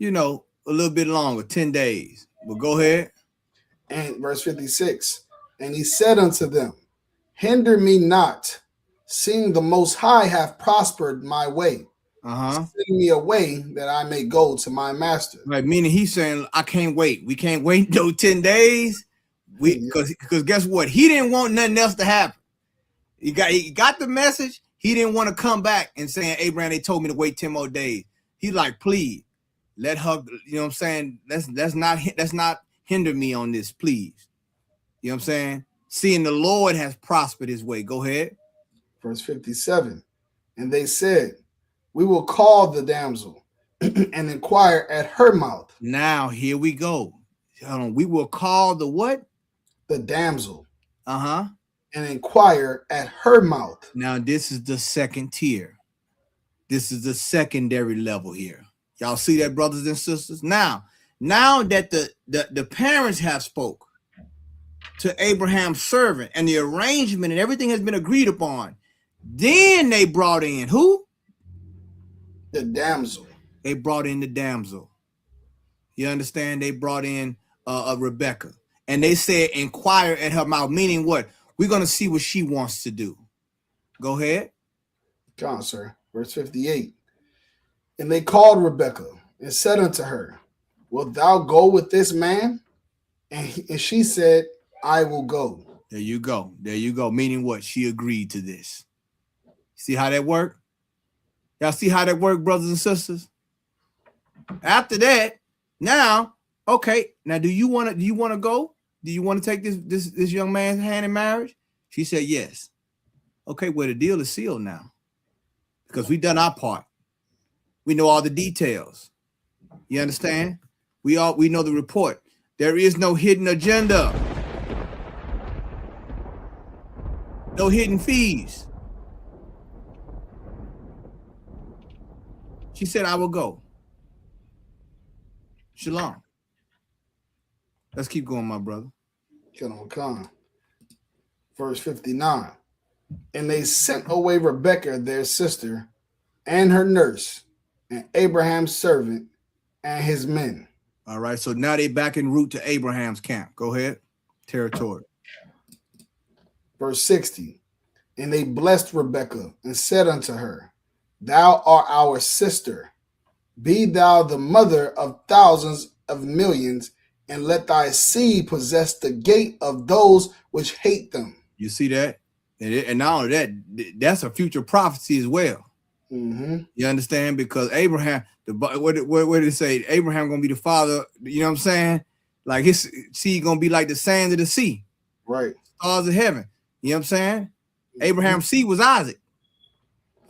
a little bit longer, 10 days. But go ahead.
And verse 56. And he said unto them, hinder me not, seeing the Most High hath prospered my way. Send me away that I may go to my master.
Right, meaning he's saying, I can't wait. We can't wait no 10 days. Because guess what? He didn't want nothing else to happen. He got the message. He didn't want to come back and saying, Abraham, they told me to wait 10 more days. He's like, please, let her, you know what I'm saying? Let's not hinder me on this, please. You know what I'm saying? Seeing the Lord has prospered his way. Go ahead.
Verse 57. And they said, we will call the damsel and inquire at her mouth.
Now, here we go. Hold on. We will call the what?
The damsel.
And
inquire at her mouth.
Now, this is the second tier. This is the secondary level here. Y'all see that, brothers and sisters? Now that the parents have spoke to Abraham's servant and the arrangement and everything has been agreed upon, then they brought in who?
The damsel.
They brought in the damsel. You understand? They brought in Rebekah. And they said, inquire at her mouth, meaning what? We're going to see what she wants to do. Go ahead.
Come on, sir. Verse 58. And they called Rebekah and said unto her, wilt thou go with this man? And she said, I will go.
There you go. There you go. Meaning what? She agreed to this. See how that worked? Y'all see how that worked, brothers and sisters? After that, now, okay, now do you want to go? Do you want to take this young man's hand in marriage? She said yes. Okay, well, the deal is sealed now. Because we done our part. We know all the details. You understand? We know the report. There is no hidden agenda. No hidden fees. She said, I will go. Shalom. Let's keep going, my brother.
Come. Verse 59. And they sent away Rebekah, their sister, and her nurse, and Abraham's servant, and his men.
All right, so now they back en route to Abraham's camp. Go ahead. Territory.
Verse 60. And they blessed Rebekah and said unto her, thou art our sister. Be thou the mother of thousands of millions, and let thy seed possess the gate of those which hate them.
You see that? And not only that, that's a future prophecy as well.
Mm-hmm.
You understand? Because Abraham, what did it say? Abraham gonna be the father. You know what I'm saying? Like his seed gonna be like the sand of the sea,
right?
Stars of heaven. You know what I'm saying? Mm-hmm. Abraham's seed was Isaac.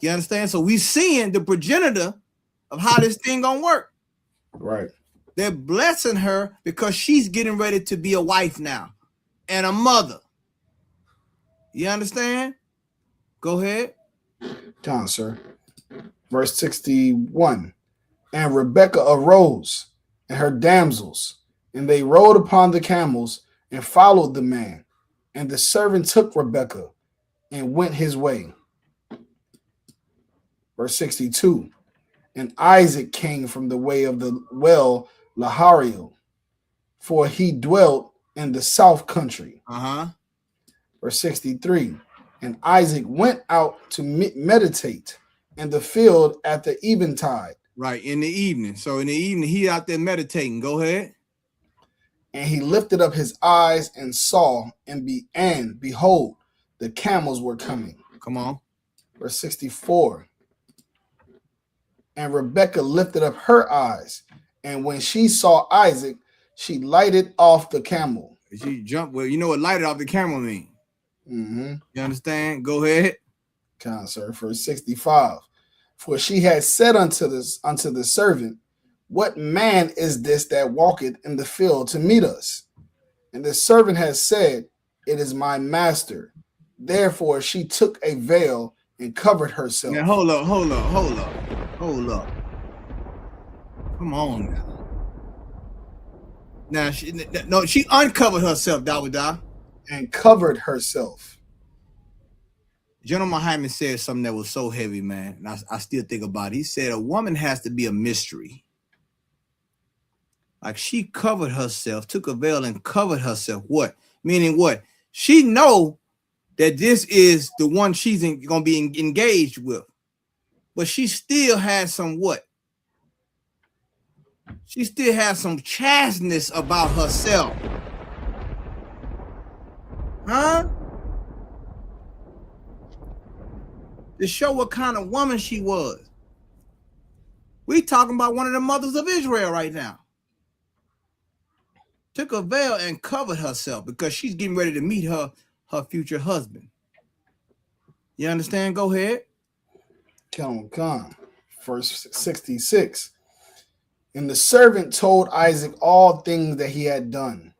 You understand? So we seeing the progenitor of how this thing gonna work.
Right.
They're blessing her because she's getting ready to be a wife now and a mother. You understand? Go ahead.
Come, sir. Verse 61. And Rebekah arose and her damsels, and they rode upon the camels and followed the man. And the servant took Rebekah and went his way. Verse 62. And Isaac came from the way of the well Lahariel, for he dwelt in the south country. Verse 63. And Isaac went out to meditate in the field at the eventide.
Right, in the evening. So in the evening, he out there meditating. Go ahead.
And he lifted up his eyes and saw, and behold, the camels were coming.
Come on.
Verse 64. And Rebekah lifted up her eyes, and when she saw Isaac, she lighted off the camel.
She jumped. Well, you know what lighted off the camel mean?
Mm-hmm.
You understand? Go ahead.
Come, sir. Verse 65. For she had said unto the servant, what man is this that walketh in the field to meet us? And the servant has said, it is my master. Therefore she took a veil and covered herself.
Now hold up. Come on now. Now she uncovered herself, Dawada.
And covered herself.
General Muhammad said something that was so heavy, man. And I still think about it. He said a woman has to be a mystery. Like she covered herself, took a veil and covered herself. What? Meaning what? She know that this is the one she's going to be engaged with. But she still has some what? She still has some chasteness about herself. Huh? To show what kind of woman she was. We talking about one of the mothers of Israel right now. Took a veil and covered herself because she's getting ready to meet her future husband. You understand? Go ahead.
Come. Verse 66. And the servant told Isaac all things that he had done.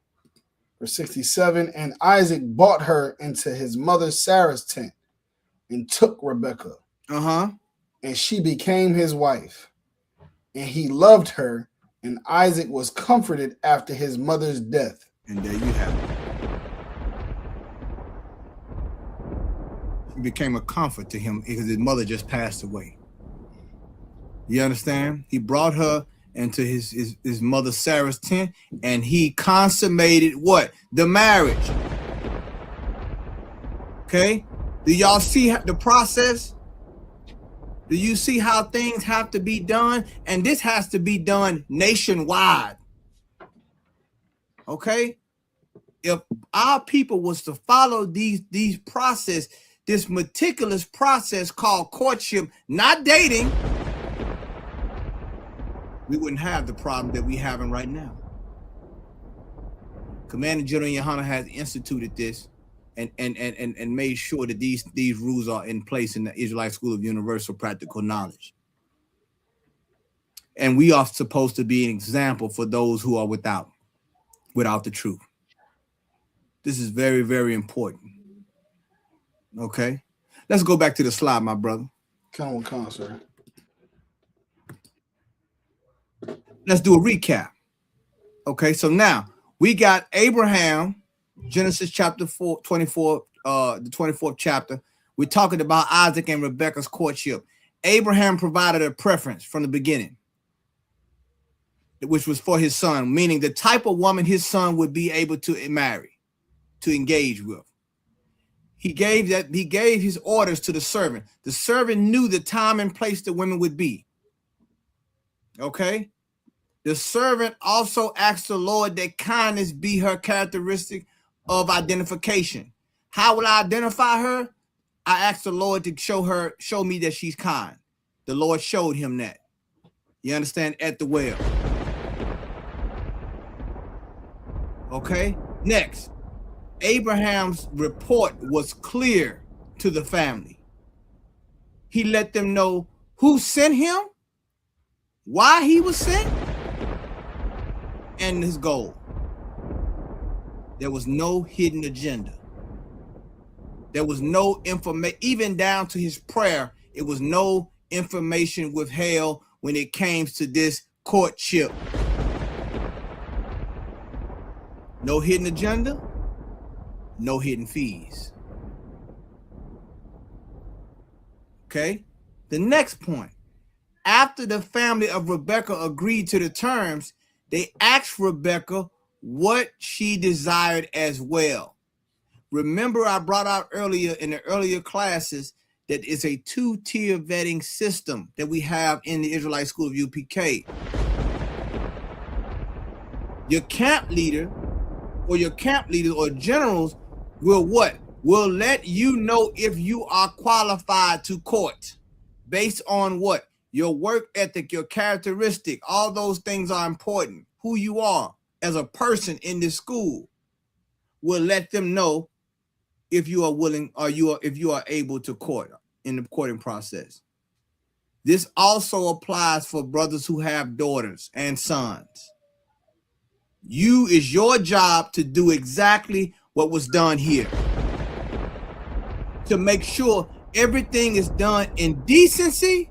Verse 67. And Isaac brought her into his mother Sarah's tent and took Rebekah. And she became his wife. And he loved her, and Isaac was comforted after his mother's death.
And there you have it. He became a comfort to him because his mother just passed away. You understand? He brought her into his mother Sarah's tent, and he consummated what? The marriage. Okay? Do y'all see the process? Do you see how things have to be done? And this has to be done nationwide. Okay? If our people was to follow these process, this meticulous process called courtship, not dating, we wouldn't have the problem that we're having right now. Commander General Yohana has instituted this and made sure that these rules are in place in the Israelite School of Universal Practical Knowledge. And we are supposed to be an example for those who are without the truth. This is very, very important. Okay? Let's go back to the slide, my brother.
Come on, sir.
Let's do a recap. Okay, so now we got Abraham, Genesis chapter 24, the 24th chapter. We're talking about Isaac and Rebekah's courtship. Abraham provided a preference from the beginning, which was for his son, meaning the type of woman his son would be able to marry, to engage with. He gave his orders to the servant. The servant knew the time and place the women would be. Okay? The servant also asked the Lord that kindness be her characteristic of identification. How will I identify her? I asked the Lord to show me that she's kind. The Lord showed him that. You understand? At the well. Okay? Next, Abraham's report was clear to the family. He let them know who sent him, why he was sent, and his goal. There was no hidden agenda. There was no information, even down to his prayer, it was no information withheld when it came to this courtship. No hidden agenda, no hidden fees. Okay? The next point. After the family of Rebekah agreed to the terms, they asked Rebekah what she desired as well. Remember, I brought out earlier in the earlier classes that it's a two-tier vetting system that we have in the Israelite School of UPK. Your camp leader or your camp leaders or generals will what? Will let you know if you are qualified to court based on what? Your work ethic, your characteristic, all those things are important. Who you are as a person in this school will let them know if you are willing or if you are able to court in the courting process. This also applies for brothers who have daughters and sons. It's your job to do exactly what was done here. To make sure everything is done in decency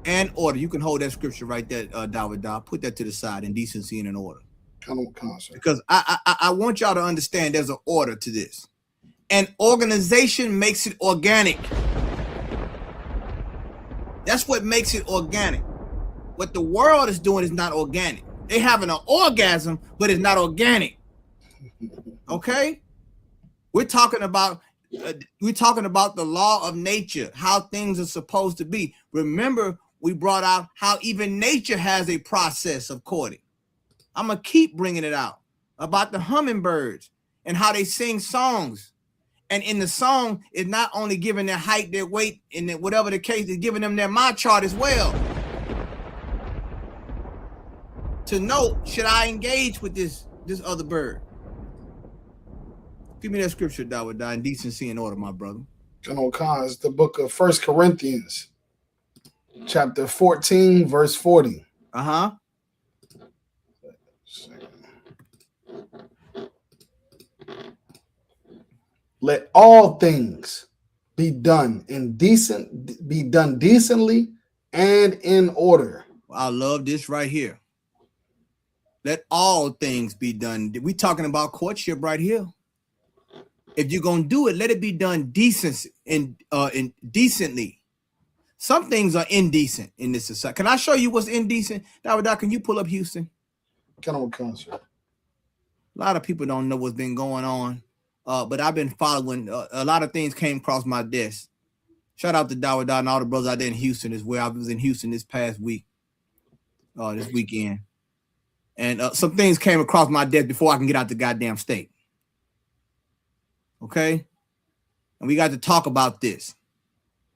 and order. You can hold that scripture right there, David. Put that to the side, in decency and in order.
Come on, sir.
Because I want y'all to understand there's an order to this. And organization makes it organic. That's what makes it organic. What the world is doing is not organic. They having an orgasm, but it's not organic. Okay? We're talking about the law of nature, how things are supposed to be. Remember, we brought out how even nature has a process of courting. I'm going to keep bringing it out about the hummingbirds and how they sing songs. And in the song, it's not only giving their height, their weight, and whatever the case, it's giving them their my chart as well. To know, should I engage with this other bird? Give me that scripture, David, in decency and order, my brother.
Come on, it's the book of 1 Corinthians, chapter 14, verse 40.
Uh-huh.
Let all things be done decently and in order.
I love this right here. Let all things be done. We talking about courtship right here. If you're gonna do it, let it be done decently and decently. Some things are indecent in this society. Can I show you what's indecent? David, can you pull up Houston?
Come on, sir.
A lot of people don't know what's been going on but I've been following a lot of things came across my desk. Shout out to Dawada and all the brothers out there in Houston as well. I was in Houston this past week, this weekend. And some things came across my desk before I can get out the goddamn state. Okay? And we got to talk about this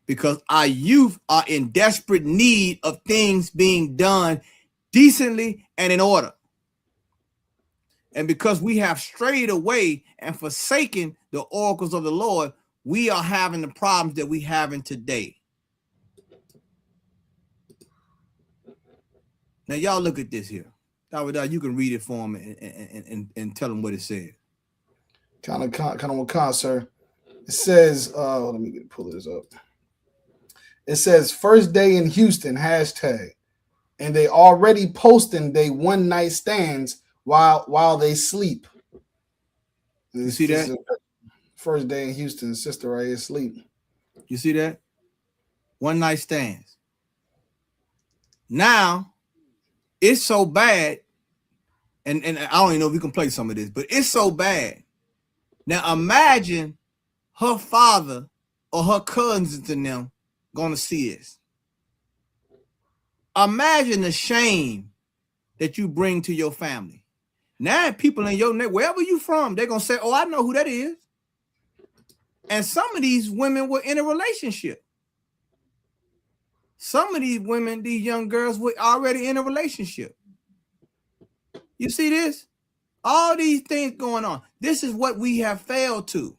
because our youth are in desperate need of things being done decently and in order. And because we have strayed away and forsaken the oracles of the Lord, we are having the problems that we having today. Now, y'all look at this here. You can read it for them and tell them what it says.
Kind of, sir. It says, let me pull this up. It says, first day in Houston, hashtag. And they already posting they one night stands while they sleep.
You see that?
First day in Houston, sister right here sleep.
You see that? One night stands. Now, it's so bad, and I don't even know if we can play some of this, but it's so bad. Now imagine her father or her cousins and them gonna see this. Imagine the shame that you bring to your family. Now people in your neck, wherever you from, they're gonna say, oh, I know who that is. And some of these women were in a relationship. Some of these women, these young girls, were already in a relationship. You see this? All these things going on. This is what we have failed to.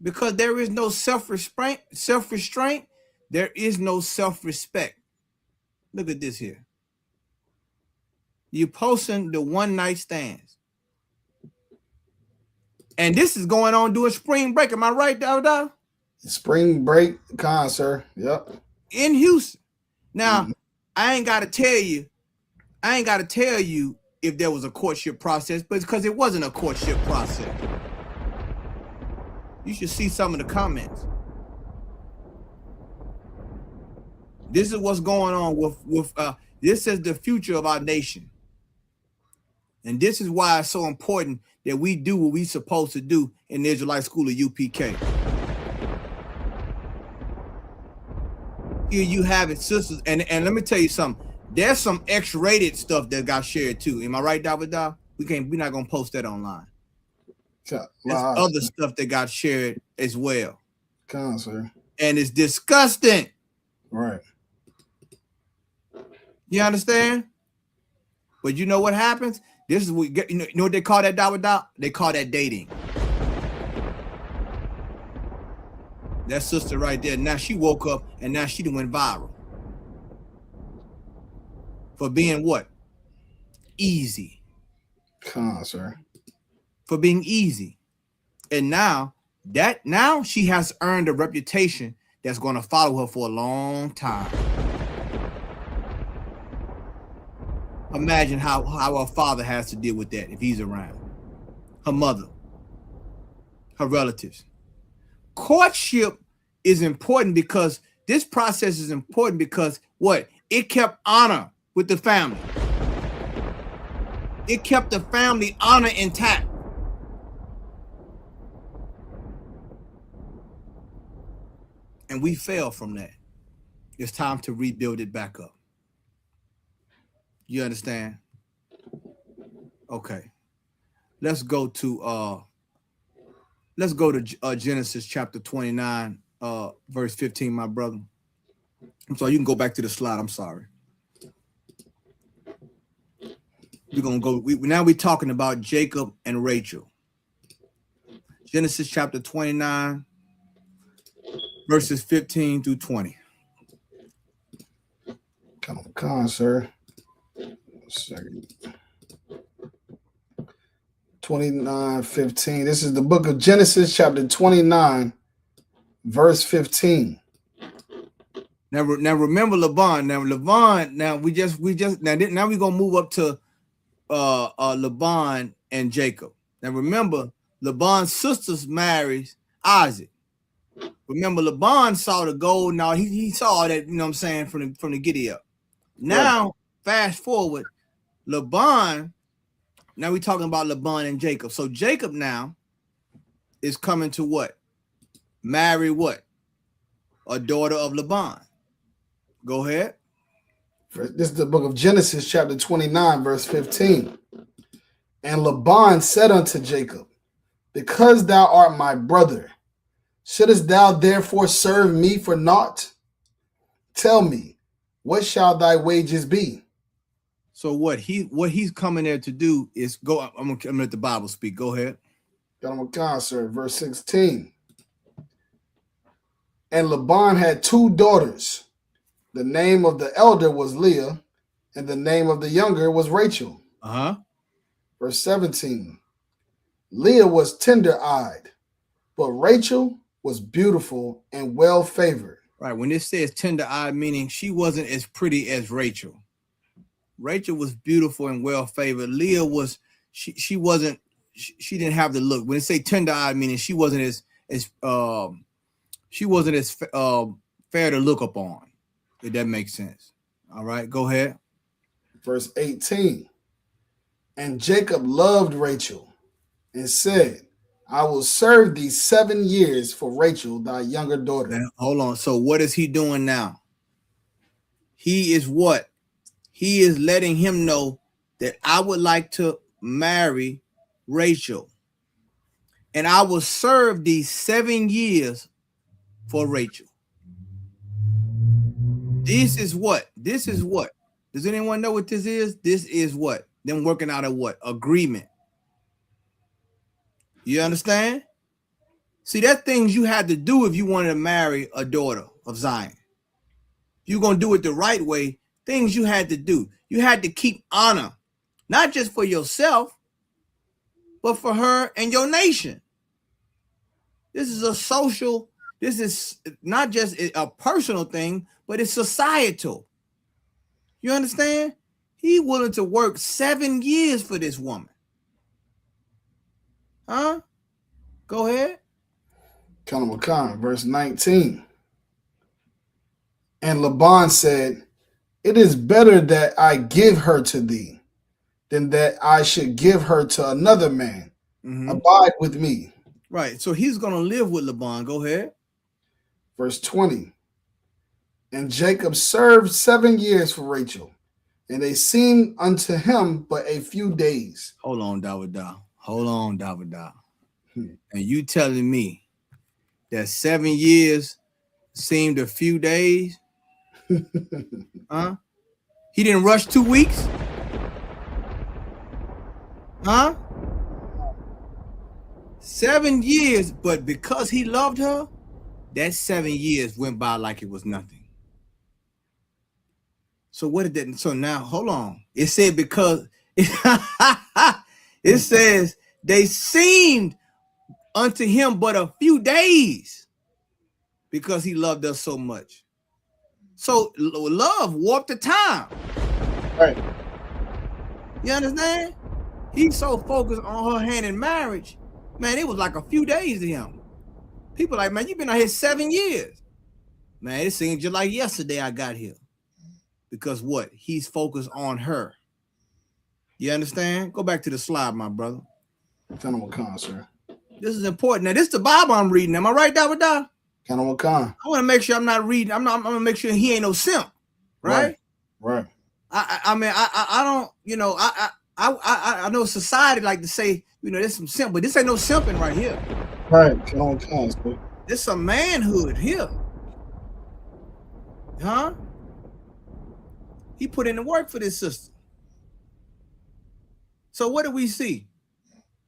Because there is no self-restraint, there is no self-respect. Look at this here. You're posting the one night stands. And this is going on during spring break. Am I right, Dawda?
Spring break concert. Yep.
In Houston. Now, I ain't got to tell you if there was a courtship process, but because it wasn't a courtship process. You should see some of the comments. This is what's going on with this is the future of our nation. And this is why it's so important that we do what we're supposed to do in the Israelite School of UPK. Here you have it, sisters. And let me tell you something. There's some X-rated stuff that got shared too. Am I right, Dawada? We're not gonna post that online. There's other stuff that got shared as well.
Sir.
And it's disgusting.
Right.
You understand? But you know what happens? This is what you know what they call that, Dawada? They call that dating. That sister right there, now she woke up and now she done went viral. For being what? Easy.
Sir.
For being easy. And now she has earned a reputation that's going to follow her for a long time. Imagine how her father has to deal with that if he's around. Her mother. Her relatives. Courtship is important because this process is important because what? It kept honor with the family. It kept the family honor intact. And we fell from that. It's time to rebuild it back up. You understand? Okay. Let's go to Genesis chapter 29, verse 15, my brother. I'm sorry, you can go back to the slide. I'm sorry. We're gonna go. Now we're talking about Jacob and Rachel. Genesis chapter 29, verses 15 through 20.
Come on, sir. Second. 29:15. This is the book of Genesis, chapter 29, verse 15.
Now remember Laban. Now we're gonna move up to Laban and Jacob. Now remember, Laban's sisters marries Isaac. Remember, Laban saw the gold. Now he saw that, you know what I'm saying, from the giddy up. Now, right. Fast forward, Laban. Now we're talking about Laban and Jacob. So Jacob now is coming to what? Marry what? A daughter of Laban. Go ahead.
This is the book of Genesis, chapter 29, verse 15. And Laban said unto Jacob, because thou art my brother, shouldest thou therefore serve me for naught? Tell me, what shall thy wages be?
So what he's coming there to do is go. I'm gonna let the Bible speak. Go ahead.
Got him a concert, verse 16. And Laban had 2 daughters. The name of the elder was Leah, and the name of the younger was Rachel. Verse 17. Leah was tender-eyed, but Rachel was beautiful and well-favored.
Right. When it says tender-eyed, meaning she wasn't as pretty as Rachel. Rachel was beautiful and well-favored. Leah was she wasn't. She didn't have the look. When it say tender-eyed, meaning she wasn't as fair to look upon. If that makes sense. All right, go ahead.
Verse 18. And Jacob loved Rachel and said, I will serve thee 7 years for Rachel, thy younger daughter.
Now, hold on. So what is he doing now? He is what? He is letting him know that I would like to marry Rachel. And I will serve these 7 years for Rachel. This is what? This is what? Does anyone know what this is? This is what? Them working out a what? Agreement. You understand? See, that's things you had to do if you wanted to marry a daughter of Zion. You're going to do it the right way. Things you had to do. You had to keep honor, not just for yourself, but for her and your nation. This is a social, this is not just a personal thing, but it's societal. You understand? He willing to work 7 years for this woman. Huh? Go ahead.
Kanamakhan, verse 19. And Laban said, it is better that I give her to thee than that I should give her to another man. Abide with me.
Right. So he's going to live with Laban. Go ahead.
Verse 20. And Jacob served 7 years for Rachel, and they seemed unto him but a few days.
Hold on, Davidah. Hold on, Davidah. And you telling me that 7 years seemed a few days? Huh? He didn't rush 2 weeks? Huh? 7 years, but because he loved her, that 7 years went by like it was nothing. So what did that? So now, hold on. It said because it says they seemed unto him but a few days because he loved us so much. So love warped the time.
Right.
You understand? He's so focused on her hand in marriage. Man, it was like a few days to him. People like, man, you've been out here 7 years. Man, it seems just like yesterday I got here. Because what? He's focused on her. You understand? Go back to the slide, my brother.
Kanamakhan, sir.
This is important. Now, this is the Bible I'm reading. Am I right, Davidah?
Kanamakhan.
I want to make sure I'm not reading. I'm going to make sure he ain't no simp. Right?
Right.
I mean, I don't, you know, I know society like to say, you know, there's some simp, but this ain't no simping right here.
Right. Kanamakhan, sir.
There's some manhood here. Huh? He put in the work for this sister. So what do we see?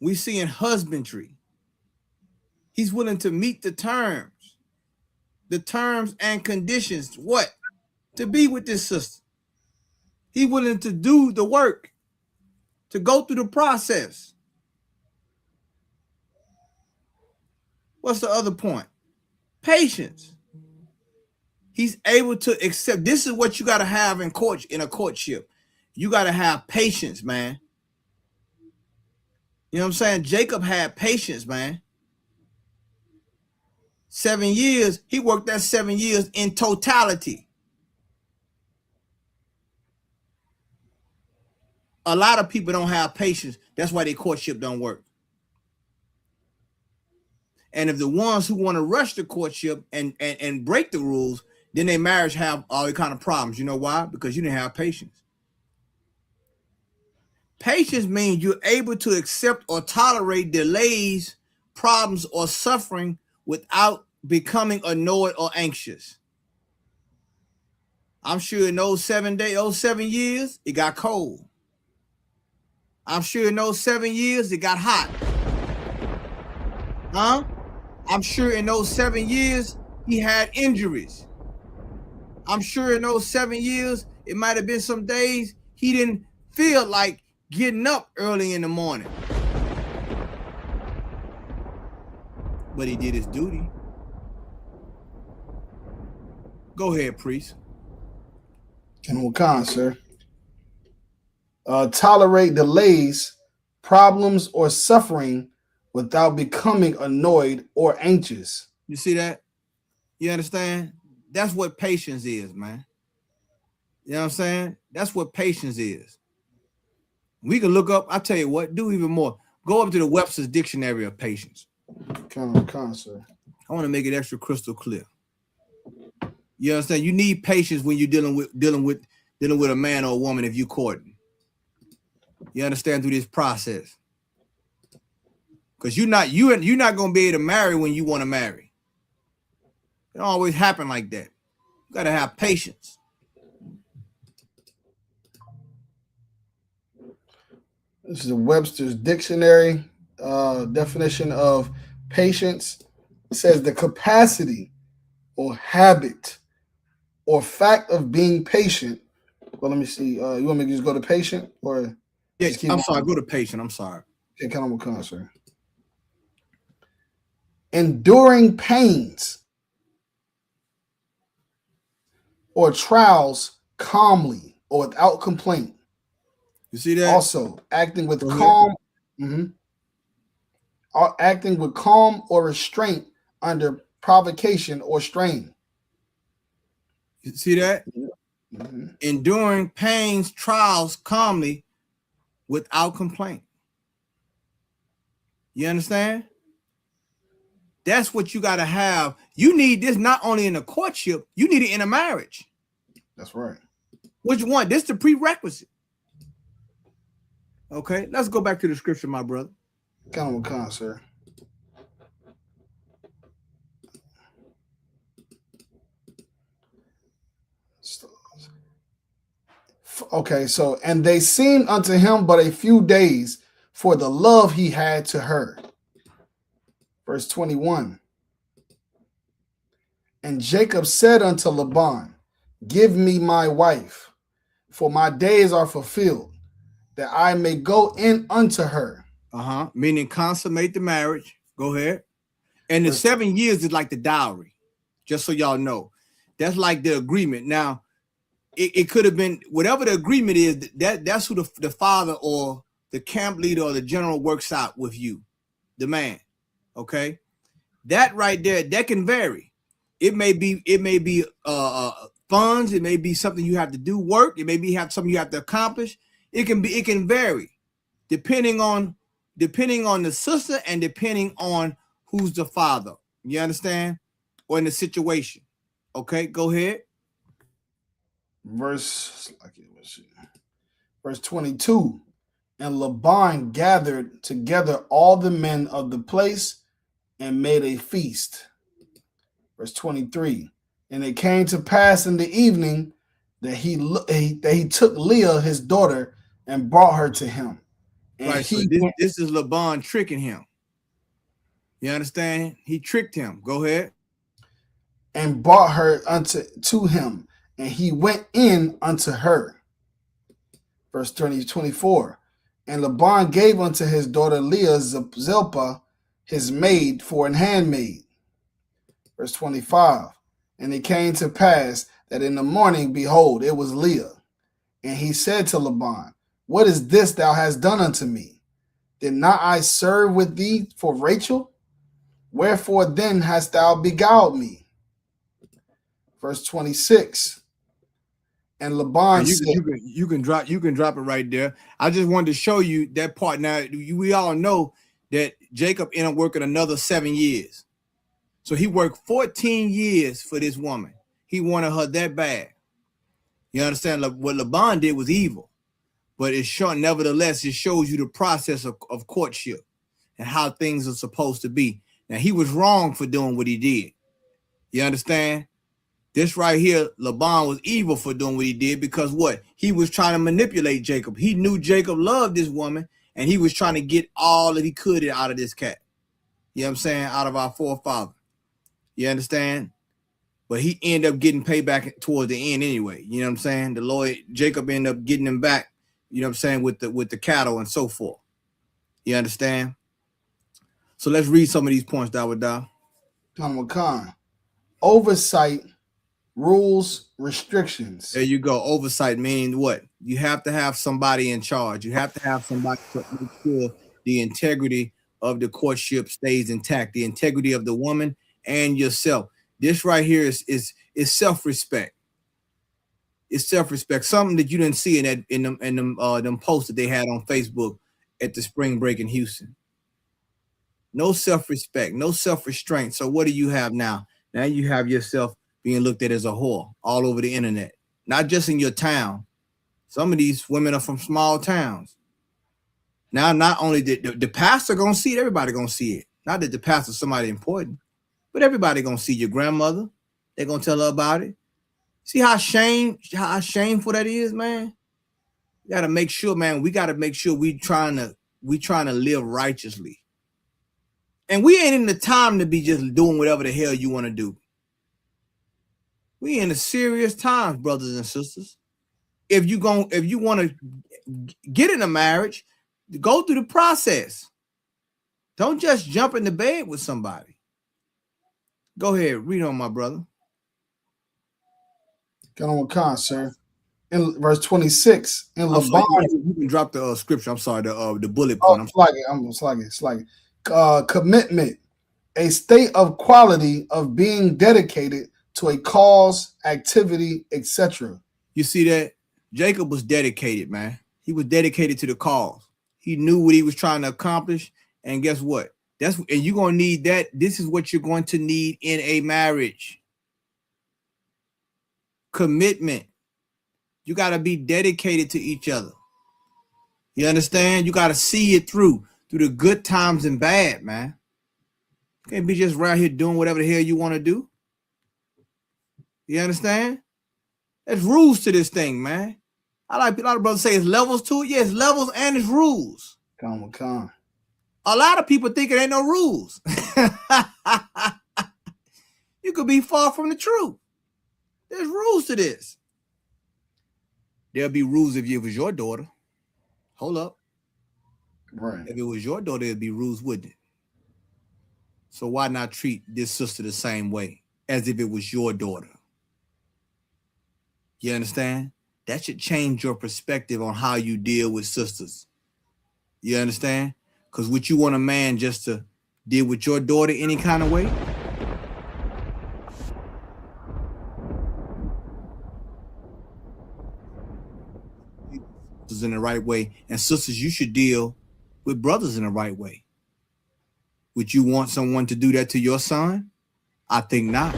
We see in husbandry. He's willing to meet the terms and conditions. What? To be with this sister. He's willing to do the work, to go through the process. What's the other point? Patience. He's able to accept. This is what you got to have in a courtship. You got to have patience, man. You know what I'm saying? Jacob had patience, man. 7 years, he worked that 7 years in totality. A lot of people don't have patience. That's why their courtship don't work. And if the ones who want to rush the courtship and break the rules, then their marriage have all kind of problems. You know why? Because you didn't have patience. Patience means you're able to accept or tolerate delays, problems, or suffering without becoming annoyed or anxious. I'm sure in those 7 years, it got cold. I'm sure in those 7 years, it got hot. Huh? I'm sure in those 7 years, he had injuries. I'm sure in those 7 years, it might have been some days he didn't feel like getting up early in the morning. But he did his duty. Go ahead, priest.
And Wakan, sir. Tolerate delays, problems, or suffering without becoming annoyed or anxious.
You see that? You understand? That's what patience is, man. You know what I'm saying? That's what patience is. We can look up, I tell you what, do even more. Go up to the Webster's Dictionary of Patience.
Sir.
I want to make it extra crystal clear. You understand? You need patience when you're dealing with a man or a woman if you're courting. You understand, through this process. Because you're not gonna be able to marry when you want to marry. It don't always happen like that. You gotta have patience.
This is a Webster's Dictionary definition of patience. It says the capacity or habit or fact of being patient. Well, let me see. You want me to just go to patient or?
Yeah, I'm sorry. Go to patient. I'm sorry.
Okay, kind of a sir. Enduring pains or trials calmly or without complaint.
You see that?
Also, acting with calm. Acting with calm or restraint under provocation or strain.
You see that? Mm-hmm. Enduring pains, trials calmly without complaint. You understand? That's what you got to have. You need this not only in a courtship, you need it in a marriage.
That's right.
Which one? This is the prerequisite. Okay, let's go back to the scripture, my brother.
Kind of sir. Okay, so, and they seemed unto him but a few days for the love he had to her. Verse 21. And Jacob said unto Laban, give me my wife, for my days are fulfilled, that I may go in unto her.
Meaning consummate the marriage. Go ahead. And the 7 years is like the dowry, just so y'all know. That's like the agreement. Now, it could have been whatever the agreement is, that's who the father or the camp leader or the general works out with you, the man. Okay, that right there, that can vary. It may be funds. It may be something you have to do, work. It may be something you have to accomplish. It can vary depending on the sister and depending on who's the father. You understand? Or in the situation. Okay, go ahead.
Verse 22. And Laban gathered together all the men of the place and made a feast. Verse 23. And it came to pass in the evening that he took Leah his daughter and brought her to him. And
right. So this is Laban tricking him. You understand? He tricked him. Go ahead.
And brought her to him, and he went in unto her. Verse 24. And Laban gave unto his daughter Leah Zilpah, his maid, for an handmaid. Verse 25. And it came to pass that in the morning, behold, it was Leah. And he said to Laban, what is this thou hast done unto me? Did not I serve with thee for Rachel? Wherefore then hast thou beguiled me? Verse 26. And Laban said,
you can drop it right there. I just wanted to show you that part. Now we all know that Jacob ended up working another 7 years. So he worked 14 years for this woman. He wanted her that bad. You understand? What Laban did was evil, but it's short. Nevertheless, it shows you the process of courtship and how things are supposed to be. Now, he was wrong for doing what he did. You understand? This right here, Laban was evil for doing what he did because what? He was trying to manipulate Jacob. He knew Jacob loved this woman, and he was trying to get all that he could out of this cat. You know what I'm saying? Out of our forefather. You understand? But he ended up getting payback towards the end anyway. You know what I'm saying? The Lord, Jacob ended up getting him back, you know what I'm saying, with the cattle and so forth. You understand? So let's read some of these points, Dawada.
Khan. Oversight, rules, restrictions.
There you go. Oversight meaning what? You have to have somebody in charge. You have to have somebody to make sure the integrity of the courtship stays intact, the integrity of the woman and yourself. This right here is self-respect. It's self-respect. Something that you didn't see in them posts that they had on Facebook at the spring break in Houston. No self-respect, no self-restraint. So what do you have now? Now you have yourself being looked at as a whore all over the internet, not just in your town. Some of these women are from small towns. Now, not only the pastor gonna see it, everybody gonna see it. Not that the pastor's somebody important, but everybody gonna see your grandmother. They're gonna tell her about it. See how shameful that is, man. You gotta make sure, man. We gotta make sure we trying to live righteously. And we ain't in the time to be just doing whatever the hell you want to do. We in the serious times, brothers and sisters. If you want to get in a marriage, go through the process. Don't just jump into bed with somebody. Go ahead, read on, my brother.
Get on with Khan, sir. In verse 26, in Laban,
you can drop the scripture. I'm sorry, the bullet
oh,
point.
it's like it. Commitment, a state of quality of being dedicated to a cause, activity, etc.
You see that? Jacob was dedicated, man. He was dedicated to the cause. He knew what he was trying to accomplish. And guess what? And you're going to need that. This is what you're going to need in a marriage. Commitment. You got to be dedicated to each other. You understand? You got to see it through the good times and bad, man. You can't be just right here doing whatever the hell you want to do. You understand? There's rules to this thing, man. I like a lot of brothers say it's levels to it. Yes, levels and it's rules.
Come.
A lot of people think it ain't no rules. You could be far from the truth. There's rules to this. There'll be rules if it was your daughter. Hold up.
Right.
If it was your daughter, it'd be rules, wouldn't it? So why not treat this sister the same way as if it was your daughter? You understand? That should change your perspective on how you deal with sisters. You understand? Because would you want a man just to deal with your daughter any kind of way? Sisters in the right way. And sisters, you should deal with brothers in the right way. Would you want someone to do that to your son? I think not.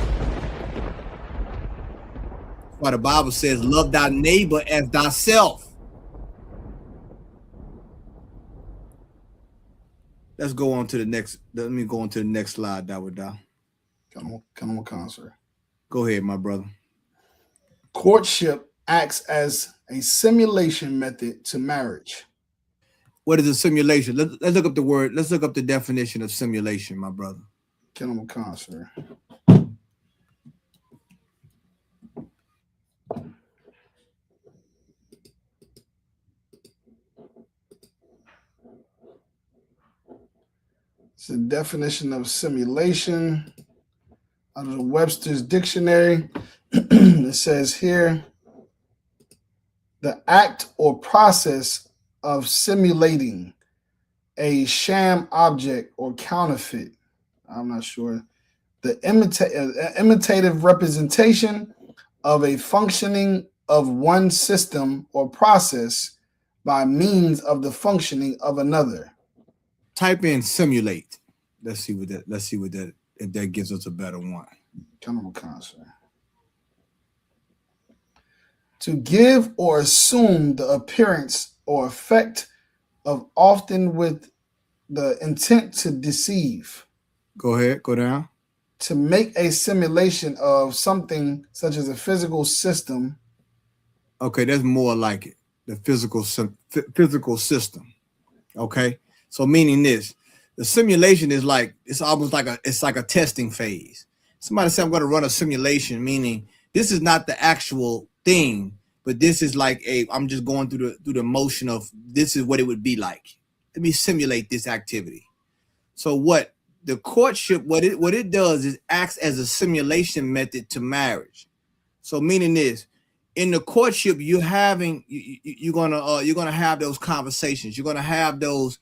Why the Bible says, love thy neighbor as thyself. Let's go on to the next. Let me go on to the next slide, Dawada.
Come on, concert.
Go ahead, my brother.
Courtship acts as a simulation method to marriage.
What is a simulation? Let's look up the word. Let's look up the definition of simulation, my brother.
Come on, concert. It's a definition of simulation out of the Webster's Dictionary. It says here, the act or process of simulating a sham object or counterfeit. I'm not sure. The imitative representation of a functioning of one system or process by means of the functioning of another.
Type in simulate. Let's see what that if that gives us a better one.
Come on, concert. To give or assume the appearance or effect of, often with the intent to deceive.
Go ahead, go down.
To make a simulation of something such as a physical system.
Okay, that's more like it. The physical system. Okay, so meaning this, the simulation is like, it's almost like a testing phase. Somebody said I'm going to run a simulation, meaning this is not the actual thing, but this is like I'm just going through the motion of this is what it would be like. Let me simulate this activity. So what the courtship, what it does is acts as a simulation method to marriage. So meaning this, in the courtship, you're gonna have those conversations. You're gonna have those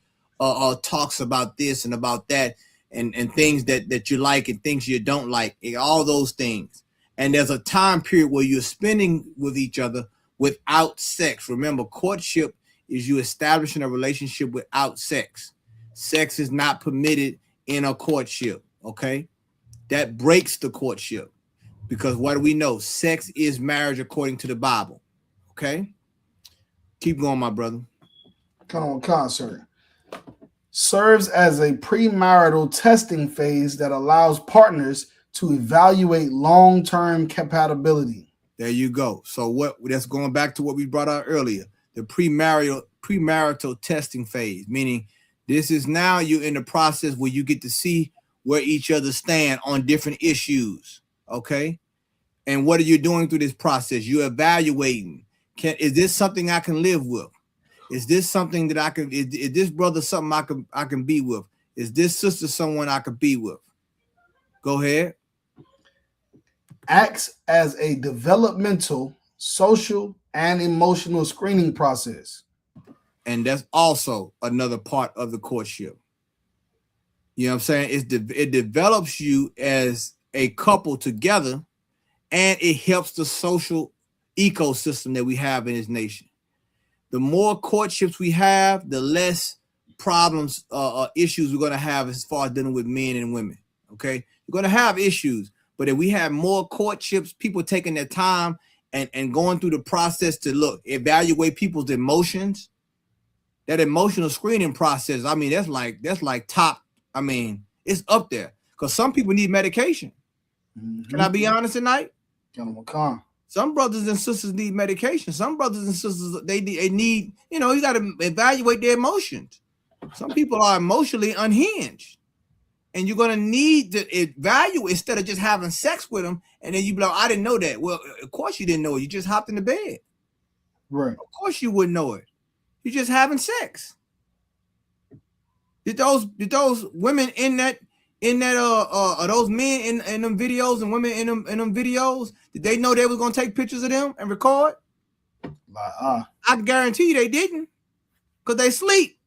talks about this and about that, and things that you like and things you don't like, all those things. And there's a time period where you're spending with each other without sex. Remember, courtship is you establishing a relationship without sex. Sex is not permitted in a courtship. Okay, that breaks the courtship. Because what do we know? Sex is marriage according to the Bible. Okay? Keep going, my brother.
Come on, concert. Serves as a premarital testing phase that allows partners to evaluate long-term compatibility.
There you go. So that's going back to what we brought out earlier. The premarital testing phase, meaning this is now you're in the process where you get to see where each other stand on different issues. Okay. And what are you doing through this process? You're evaluating. Is this something I can live with? Is this something that I can, is this brother something I can be with? Is this sister someone I could be with? Go ahead.
Acts as a developmental, social, and emotional screening process.
And that's also another part of the courtship. You know what I'm saying? It develops you as a couple together, and it helps the social ecosystem that we have in this nation. The more courtships we have, the less problems, issues we're going to have as far as dealing with men and women. Okay, you're going to have issues, but if we have more courtships, people taking their time and going through the process to evaluate people's emotions, that emotional screening process, I mean, that's like top. I mean, it's up there because some people need medication. Mm-hmm. Can I be honest tonight? Some brothers and sisters need medication. Some brothers and sisters, they need, you got to evaluate their emotions. Some people are emotionally unhinged. And you're going to need to evaluate instead of just having sex with them. And then you be like, I didn't know that. Well, of course you didn't know it. You just hopped in the bed.
Right.
Of course you wouldn't know it. You're just having sex. Did those women in that those men in them videos and women in them videos, did they know they was gonna take pictures of them and record? I guarantee you they didn't, because they sleep.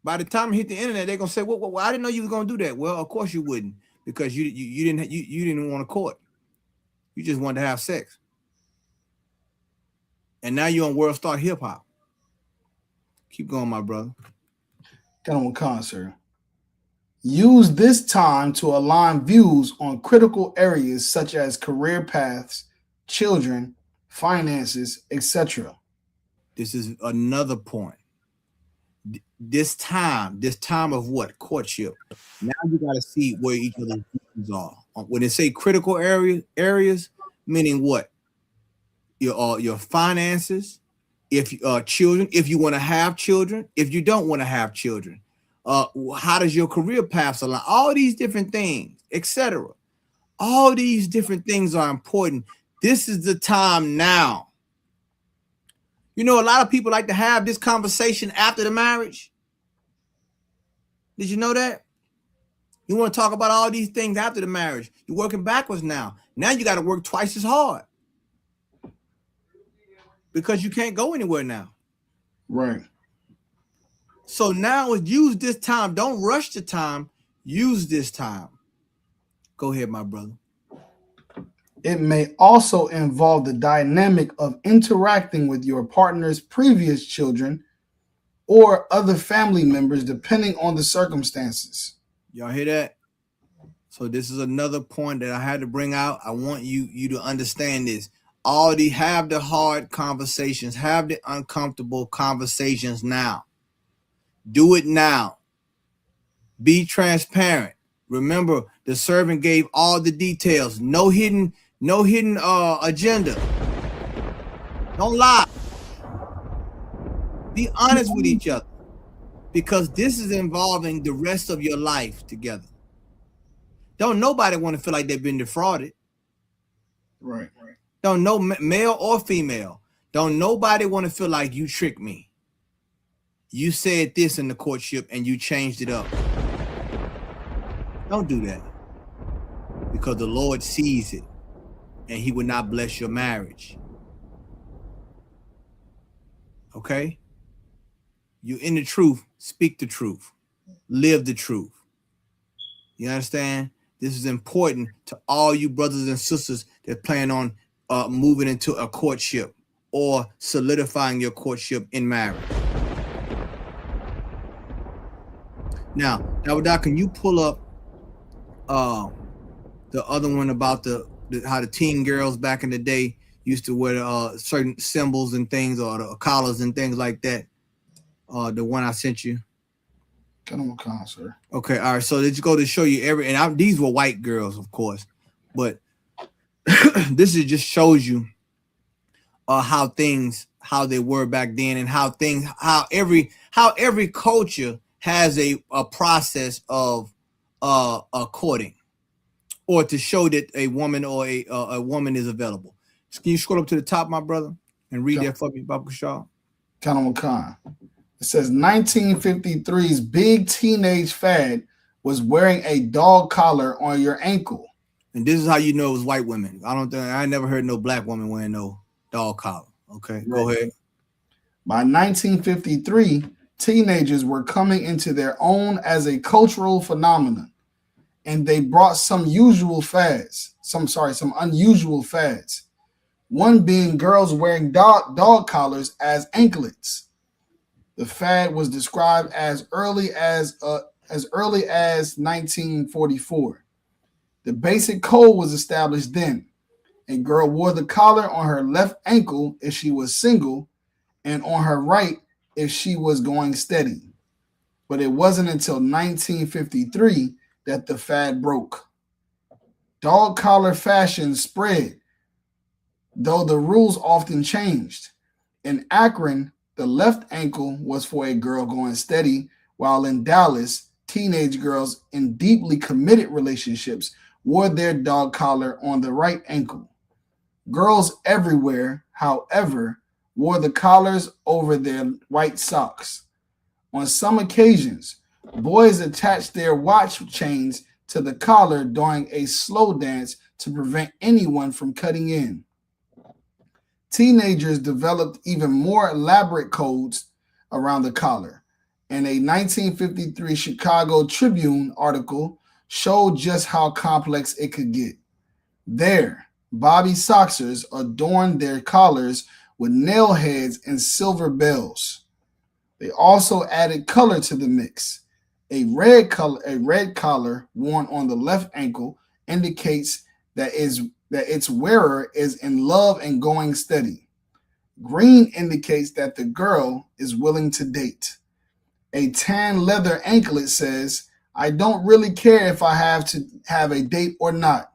By the time it hit the internet, they're gonna say, well, I didn't know you was gonna do that. Well, of course you wouldn't, because you didn't want to court. You just wanted to have sex. And now you're on World Star Hip Hop. Keep going, my brother.
Got on concert. Use this time to align views on critical areas such as career paths, children, finances, etc.
This is another point. This time of what? Courtship. Now you got to see where each other's views are. When they say critical areas, meaning what? Your finances, if children, if you want to have children, if you don't want to have children, how does your career paths align? All these different things, etc. All these different things are important. This is the time now. A lot of people like to have this conversation after the marriage. Did you know that? You want to talk about all these things after the marriage. You're working backwards now. Now you got to work twice as hard, because you can't go anywhere now.
Right.
So now use this time. Don't rush the time. Use this time. Go ahead, my brother.
It may also involve the dynamic of interacting with your partner's previous children or other family members, depending on the circumstances.
Y'all hear that? So this is another point that I had to bring out. I want you to understand this. Have the hard conversations, have the uncomfortable conversations now. Do it now. Be transparent. Remember, the servant gave all the details. No hidden agenda. Don't lie. Be honest with each other, because this is involving the rest of your life together. Don't nobody want to feel like they've been defrauded.
Right.
Don't no male or female. Don't nobody want to feel like you tricked me. You said this in the courtship and you changed it up. Don't do that, because the Lord sees it and he will not bless your marriage. Okay? You in the truth, speak the truth, live the truth. You understand? This is important to all you brothers and sisters that plan on moving into a courtship or solidifying your courtship in marriage. Now, Doc, can you pull up the other one about how the teen girls back in the day used to wear certain symbols and things, or the collars and things like that? The one I sent you.
Sir.
Okay, all right. So did you go to show you these were white girls, of course, but this is just shows you how they were back then, and how every culture has a process of courting, or to show that a woman or a woman is available. Can you scroll up to the top, my brother, and read that for me, Baba Kashal?
Khan. It says 1953's big teenage fad was wearing a dog collar on your ankle.
And this is how you know it was white women. I never heard no black woman wearing no dog collar. Okay, right. Go ahead.
By 1953, teenagers were coming into their own as a cultural phenomenon, and they brought some unusual fads. One being girls wearing dog collars as anklets. The fad was described as early as 1944. The basic code was established then. A girl wore the collar on her left ankle if she was single, and on her right if she was going steady. But it wasn't until 1953 that the fad broke. Dog collar fashion spread, though the rules often changed. In Akron, the left ankle was for a girl going steady, while in Dallas, teenage girls in deeply committed relationships wore their dog collar on the right ankle. Girls everywhere, however, wore the collars over their white socks. On some occasions, boys attached their watch chains to the collar during a slow dance to prevent anyone from cutting in. Teenagers developed even more elaborate codes around the collar, and a 1953 Chicago Tribune article showed just how complex it could get. There, Bobby Soxers adorned their collars with nail heads and silver bells. They also added color to the mix. A red collar worn on the left ankle indicates that its wearer is in love and going steady. Green indicates that the girl is willing to date. A tan leather anklet says, I don't really care if I have to have a date or not,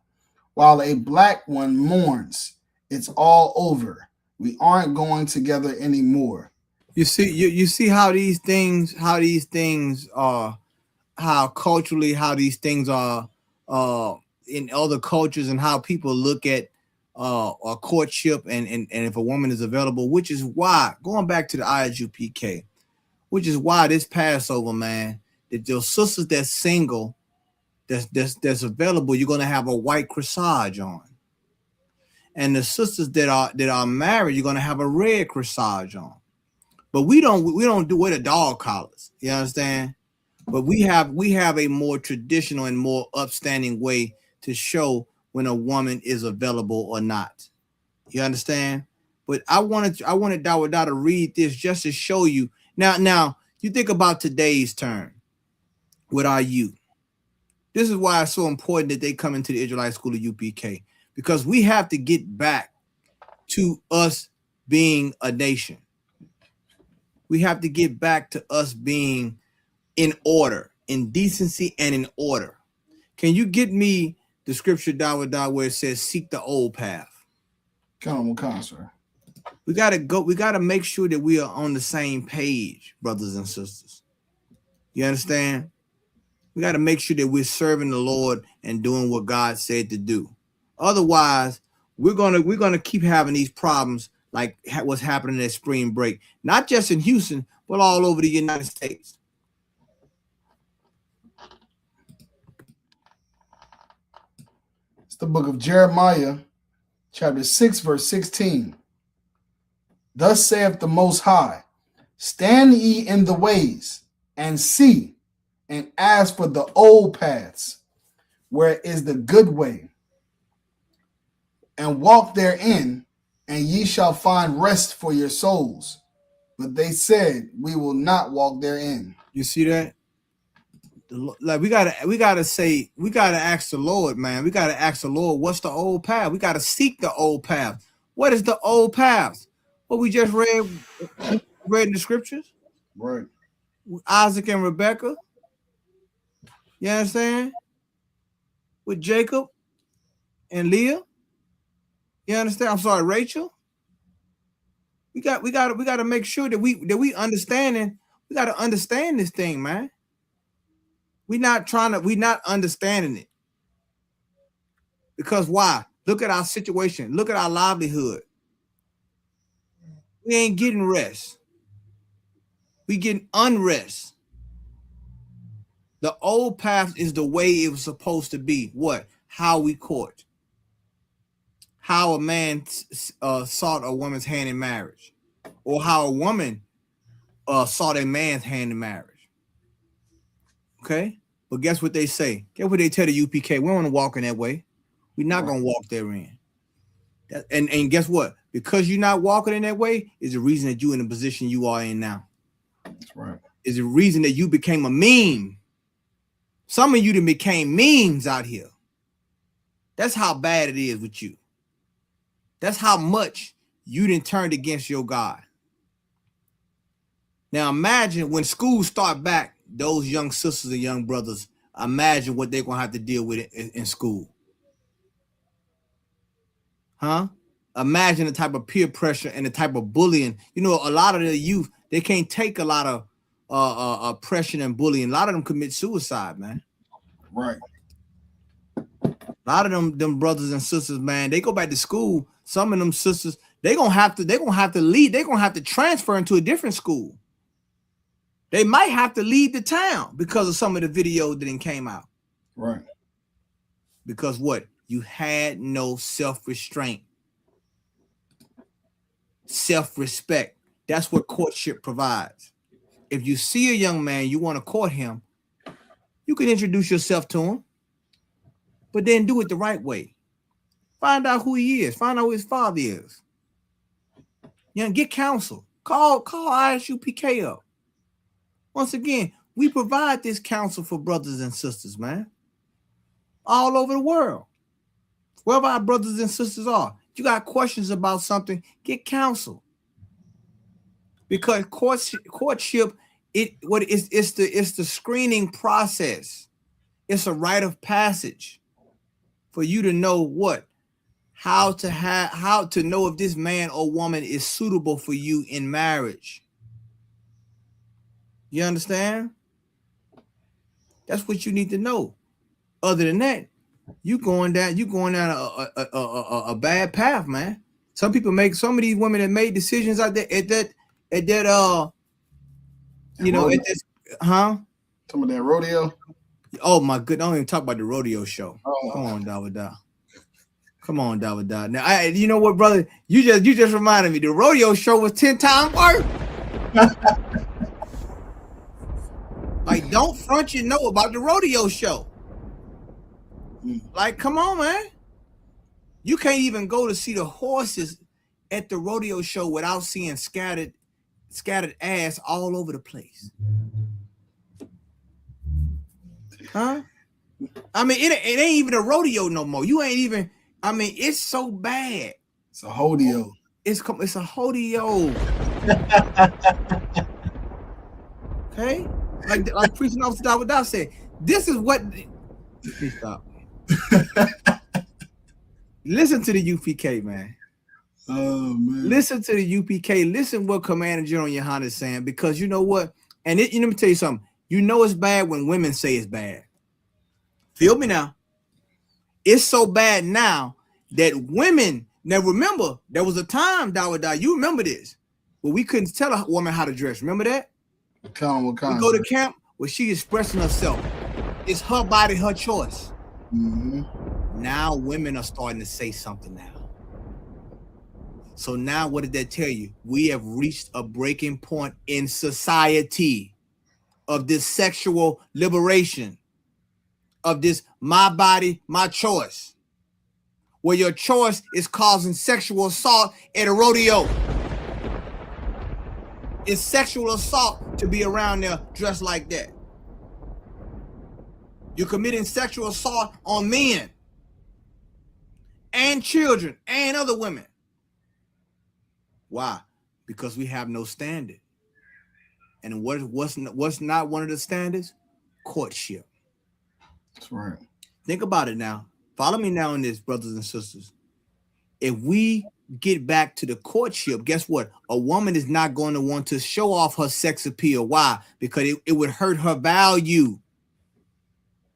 while a black one mourns. It's all over. We aren't going together anymore.
You see how these things are, how culturally, how these things are in other cultures, and how people look at a courtship and if a woman is available, which is why, going back to the ISUPK, which is why this Passover, man, that your sisters that's single, that's available, you're gonna have a white corsage on. And the sisters that are married, you're gonna have a red corsage on. But we don't do wear the dog collars. You understand? But we have a more traditional and more upstanding way to show when a woman is available or not. You understand? But I wanted Dawada to read this just to show you. Now you think about today's term with our youth. This is why it's so important that they come into the Israelite School of UPK, because we have to get back to us being a nation. We have to get back to us being in order, in decency and in order. Can you get me the scripture Dawah where it says seek the old path?
Come on, sir.
We gotta make sure that we are on the same page, brothers and sisters. You understand? We got to make sure that we're serving the Lord and doing what God said to do. Otherwise, we're gonna keep having these problems like what's happening at spring break, not just in Houston, but all over the United States.
It's the book of Jeremiah, chapter 6, verse 16. Thus saith the Most High, stand ye in the ways, and see, and ask for the old paths, where is the good way, and walk therein, and ye shall find rest for your souls. But they said, we will not walk therein.
You see that? Like we gotta ask the Lord, man. We gotta ask the Lord, what's the old path? We gotta seek the old path. What is the old path? What we just read in the scriptures?
Right.
Isaac and Rebekah. You understand? With Jacob and Leah. You understand? I'm sorry, Rachel. We got to make sure that we understanding. We got to understand this thing, man. We're not understanding it. Because why? Look at our situation. Look at our livelihood. We ain't getting rest. We getting unrest. The old path is the way it was supposed to be. What? How we court. How a man sought a woman's hand in marriage. Or how a woman sought a man's hand in marriage. Okay? But guess what they say? Guess what they tell the UPK? We don't want to walk in that way. We're not going to walk therein. And guess what? Because you're not walking in that way is the reason that you're in the position you are in now.
That's right.
Is the reason that you became a meme. Some of you that became memes out here. That's how bad it is with you. That's how much you done turned against your God. Now imagine when schools start back, those young sisters and young brothers, imagine what they're going to have to deal with in school. Huh? Imagine the type of peer pressure and the type of bullying. You know, a lot of the youth, they can't take a lot of oppression and bullying. A lot of them commit suicide, man.
Right.
A lot of them brothers and sisters, man, they go back to school. Some of them sisters, they're gonna have to leave. They're gonna have to transfer into a different school. They might have to leave the town because of some of the videos that came out.
Right.
Because what? You had no self-restraint. Self-respect. That's what courtship provides. If you see a young man, you want to court him, you can introduce yourself to him, but then do it the right way. Find out who he is. Find out who his father is. You know, get counsel. Call ISUPK up. Once again, we provide this counsel for brothers and sisters, man. All over the world. Wherever our brothers and sisters are. You got questions about something, get counsel. Because courtship, it's the screening process. It's a rite of passage for you to know what, how to know if this man or woman is suitable for you in marriage. You understand? That's what you need to know. Other than that, you going down a bad path, man. Some of these women that made decisions out there at that
Some of that rodeo.
Oh my goodness, don't even talk about the rodeo show. Oh. Come on, Dawah. Come on, Dawah. Now, you know what, brother? You just reminded me. The rodeo show was 10 times worse. Like, don't front you know about the rodeo show. Like, come on, man. You can't even go to see the horses at the rodeo show without seeing scattered ass all over the place. Huh? I mean, it ain't even a rodeo no more. You ain't even. I mean, it's so bad.
It's a hodeo.
It's a hodeo. Okay, like preaching officer Dawud said. This is what. Please stop. Listen to the UPK, man.
Oh man.
Listen to the UPK. Listen what Commander General Yohana is saying, because you know what? And let me tell you something. You know it's bad when women say it's bad. Feel me now. It's so bad now that women, now remember, there was a time, Dawud, you remember this, where we couldn't tell a woman how to dress. Remember that?
What kind?
We go to camp where she expressing herself. It's her body, her choice.
Mm-hmm.
Now women are starting to say something now. So now what did that tell you? We have reached a breaking point in society of this sexual liberation, of this my body, my choice, where your choice is causing sexual assault at a rodeo. It's sexual assault to be around there dressed like that. You're committing sexual assault on men and children and other women. Why? Because we have no standard. And what's not one of the standards? Courtship.
That's right.
Think about it now. Follow me now in this, brothers and sisters. If we get back to the courtship, guess what? A woman is not going to want to show off her sex appeal. Why? Because it would hurt her value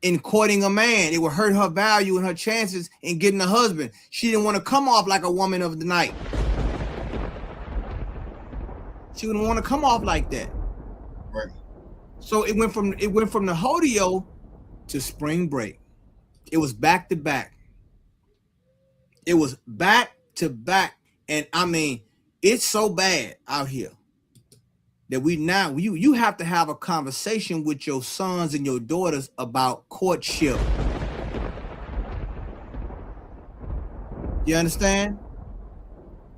in courting a man. It would hurt her value and her chances in getting a husband. She didn't want to come off like a woman of the night. She wouldn't want to come off like that.
Right.
So it went from the hodeo to spring break. It was back to back. It was back to back. And I mean, it's so bad out here that you have to have a conversation with your sons and your daughters about courtship. You understand?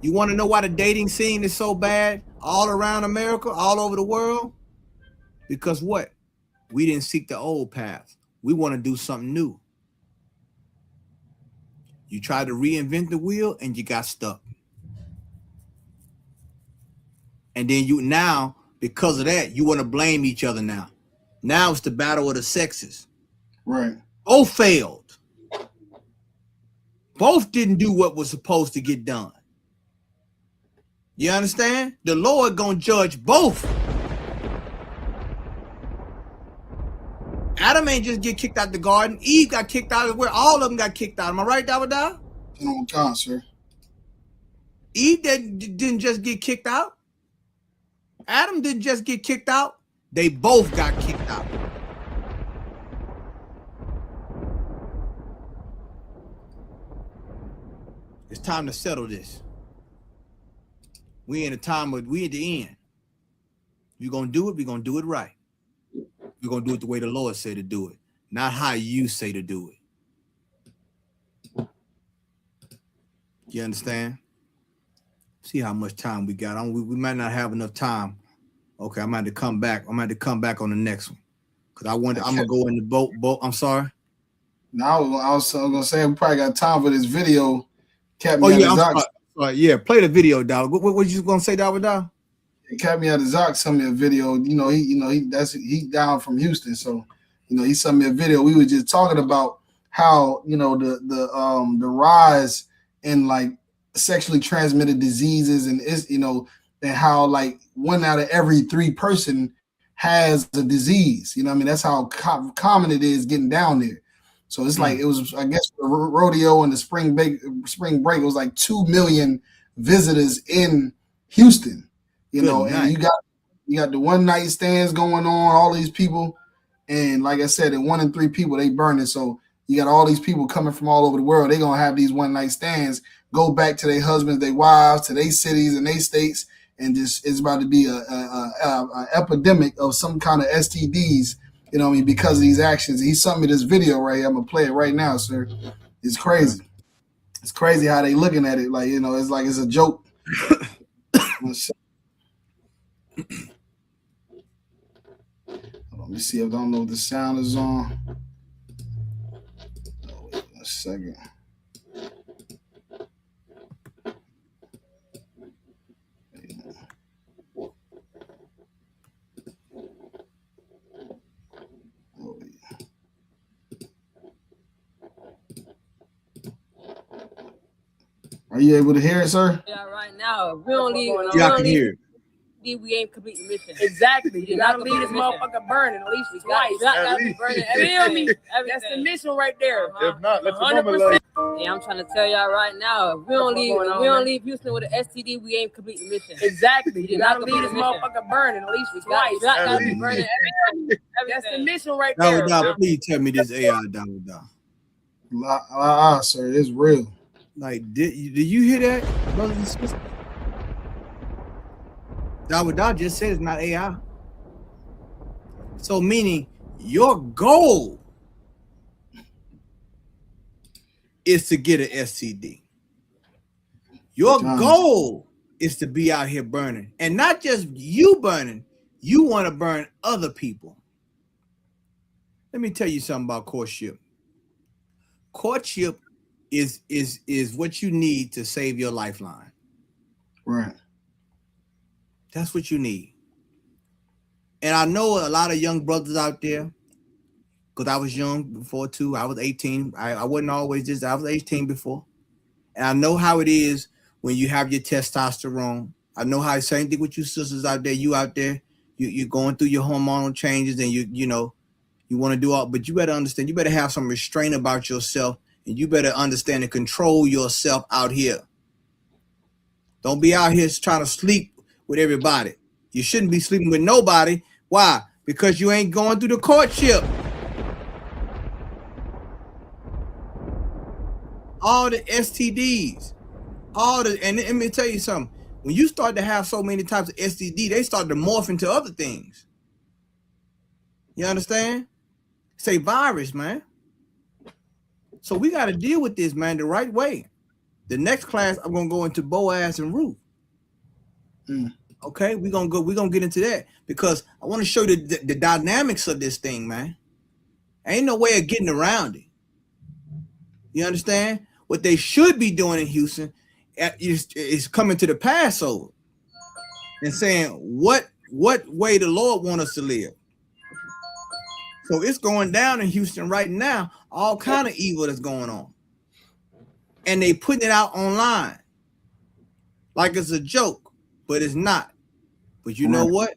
You want to know why the dating scene is so bad all around America, all over the world? Because what? We didn't seek the old path. We want to do something new. You tried to reinvent the wheel and you got stuck. And then now, because of that, you want to blame each other now. Now it's the battle of the sexes.
Right.
Both failed. Both didn't do what was supposed to get done. You understand? The Lord gonna judge both. Adam ain't just get kicked out the garden. Eve got kicked out of where all of them got kicked out. Am I right, Dawud?
You know, count, sir.
Eve didn't just get kicked out. Adam didn't just get kicked out. They both got kicked out. It's time to settle this. We at the end. You're gonna do it, we're gonna do it right. We're gonna do it the way the Lord said to do it, not how you say to do it. You understand? See how much time we got. We might not have enough time. Okay, I'm going to come back. I'm going to come back on the next one. Because I'm going to go in the boat. I'm sorry.
Now I was gonna say we probably got time for this video.
Kept me yeah, play the video, dog. What you gonna say, dog?
Kept me at the Zoc sent me a video. He down from Houston, so he sent me a video. We were just talking about how the rise in like sexually transmitted diseases and and how like 1 out of every 3 person has a disease. I mean, that's how common it is getting down there. So it's like, it was, I guess, the rodeo and the spring break, it was like 2 million visitors in Houston, and you got the one night stands going on, all these people. And like I said, in 1 in 3 people, they burn it. So you got all these people coming from all over the world. They're going to have these one night stands, go back to their husbands, their wives, to their cities and their states. And it's about to be a epidemic of some kind of STDs, because of these actions. He sent me this video right here. I'm going to play it right now, sir. It's crazy. It's crazy how they looking at it. Like, it's like it's a joke. Let me see if I don't know if the sound is on. second. Are you able to hear it, sir?
Yeah, right now. We don't leave.
Yeah, I can hear it.
We ain't complete the mission. Exactly. You gotta leave this motherfucker burning at least twice. Gotta be burning everything. That's the mission right there.
If not, let your mama love you.
Yeah, I'm trying to tell y'all right now. If we don't leave Houston with an STD, we ain't complete the mission. Exactly. You gotta leave this motherfucker burning at least twice. Gotta be burning everything. That's the mission right there.
Please tell me this AI
Sir, it's real.
Like, did you hear that, brothers and sisters? Dawudah just said it's not AI. So meaning your goal is to get an STD. Your goal is to be out here burning. And not just you burning, you want to burn other people. Let me tell you something about courtship. Courtship is what you need to save your lifeline.
Right.
That's what you need. And I know a lot of young brothers out there, because I was young before too. I was 18. I wasn't always just, I was 18 before. And I know how it is when you have your testosterone. I know how it's same thing with you sisters out there. You out there, you're going through your hormonal changes and you know, you want to do all, but you better understand, you better have some restraint about yourself and you better understand and control yourself out here. Don't be out here trying to sleep with everybody. You shouldn't be sleeping with nobody. Why? Because you ain't going through the courtship. All the STDs, and let me tell you something. When you start to have so many types of STD, they start to morph into other things. You understand? It's a virus, man. So we got to deal with this, man, the right way. The next class, I'm gonna go into Boaz and Ruth. Okay, we're gonna get into that because I want to show you the dynamics of this thing, man. Ain't no way of getting around it. You understand? What they should be doing in Houston is coming to the Passover and saying what way the Lord want us to live. So it's going down in Houston right now, all kind of evil that's going on. And they putting it out online like it's a joke, but it's not. But you know what?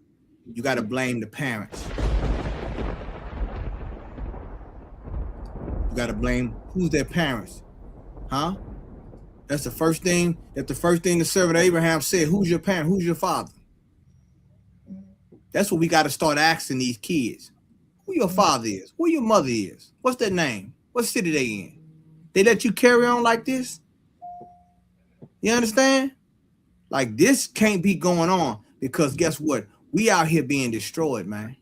You got to blame the parents. You got to blame who's their parents, huh? That's the first thing. That's the first thing the servant Abraham said. Who's your parent? Who's your father? That's what we got to start asking these kids. Who your father is? Who your mother is? What's their name? What city they in? They let you carry on like this? You understand? Like this can't be going on because guess what? We out here being destroyed, man.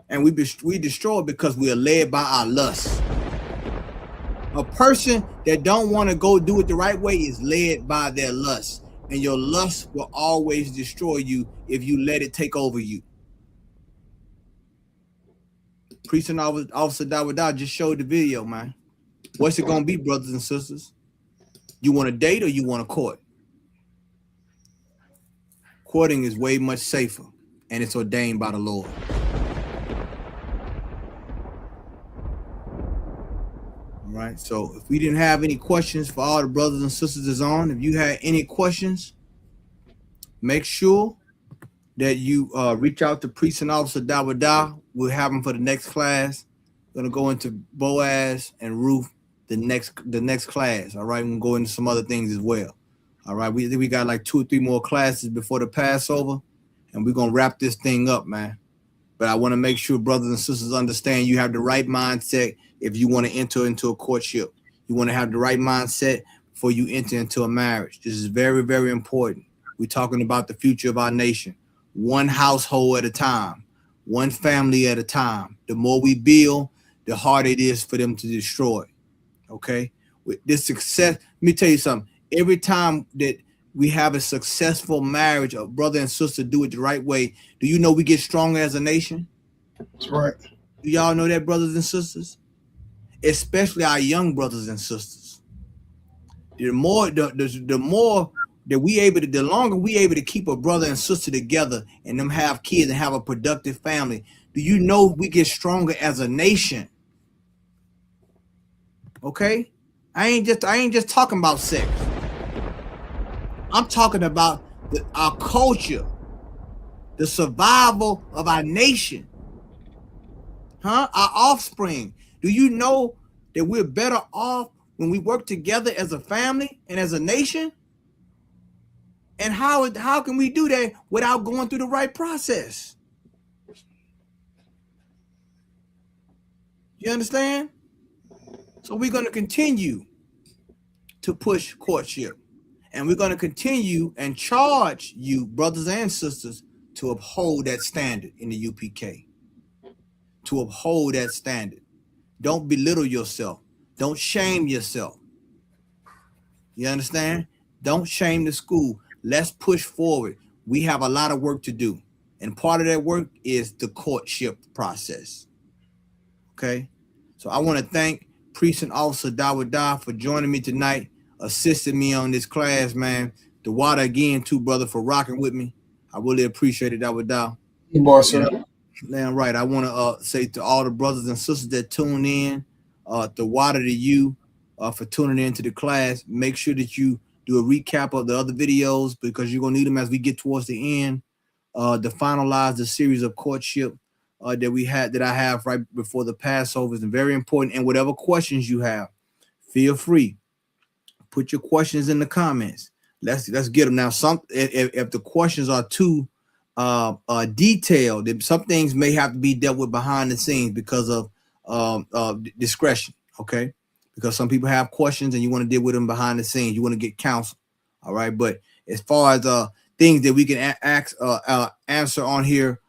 And we destroyed because we are led by our lust. A person that don't want to go do it the right way is led by their lust. And your lust will always destroy you if you let it take over you. Priest and Officer Dawudah just showed the video, man. What's it going to be, brothers and sisters? You want to date or you want to court? Courting is way much safer, and it's ordained by the Lord. All right, so if we didn't have any questions for all the brothers and sisters that's on, if you had any questions, make sure that you reach out to Priest and Officer Dawudah. We'll have them for the next class. We're going to go into Boaz and Ruth the next class. All right, we're going to go into some other things as well. All right, we got like 2 or 3 more classes before the Passover, and we're going to wrap this thing up, man. But I want to make sure brothers and sisters understand you have the right mindset if you want to enter into a courtship. You want to have the right mindset before you enter into a marriage. This is very, very important. We're talking about the future of our nation. One household at a time, one family at a time. The more we build, the harder it is for them to destroy. Okay? With this success, let me tell you something. Every time that we have a successful marriage, a brother and sister do it the right way, do you know we get stronger as a nation?
That's right.
Do y'all know that, brothers and sisters? especially our young brothers and sisters. The more that we able to, the longer we able to keep a brother and sister together and them have kids and have a productive family, do you know we get stronger as a nation? Okay? I ain't just talking about sex. I'm talking about our culture, the survival of our nation, our offspring. Do you know that we're better off when we work together as a family and as a nation? And how can we do that without going through the right process? You understand? So we're going to continue to push courtship. And we're going to continue and charge you, brothers and sisters, to uphold that standard in the UPK. To uphold that standard. Don't belittle yourself. Don't shame yourself. You understand? Don't shame the school. Let's push forward. We have a lot of work to do. And part of that work is the courtship process. Okay? So I want to thank Precinct Officer Dawada for joining me tonight, assisting me on this class, man. The water again, too, brother, for rocking with me. I really appreciate it, Dawada.
Hey, boss, sir.
Damn right. I want to say to all the brothers and sisters that tune in, the water to you for tuning into the class. Make sure that you do a recap of the other videos because you're going to need them as we get towards the end to finalize the series of courtship that I have right before the Passover. Is very important. And whatever questions you have, feel free. Put your questions in the comments. Let's get them now. If the questions are too detailed, some things may have to be dealt with behind the scenes because of discretion. Okay, because some people have questions and you want to deal with them behind the scenes. You want to get counsel. All right, but as far as things that we can answer on here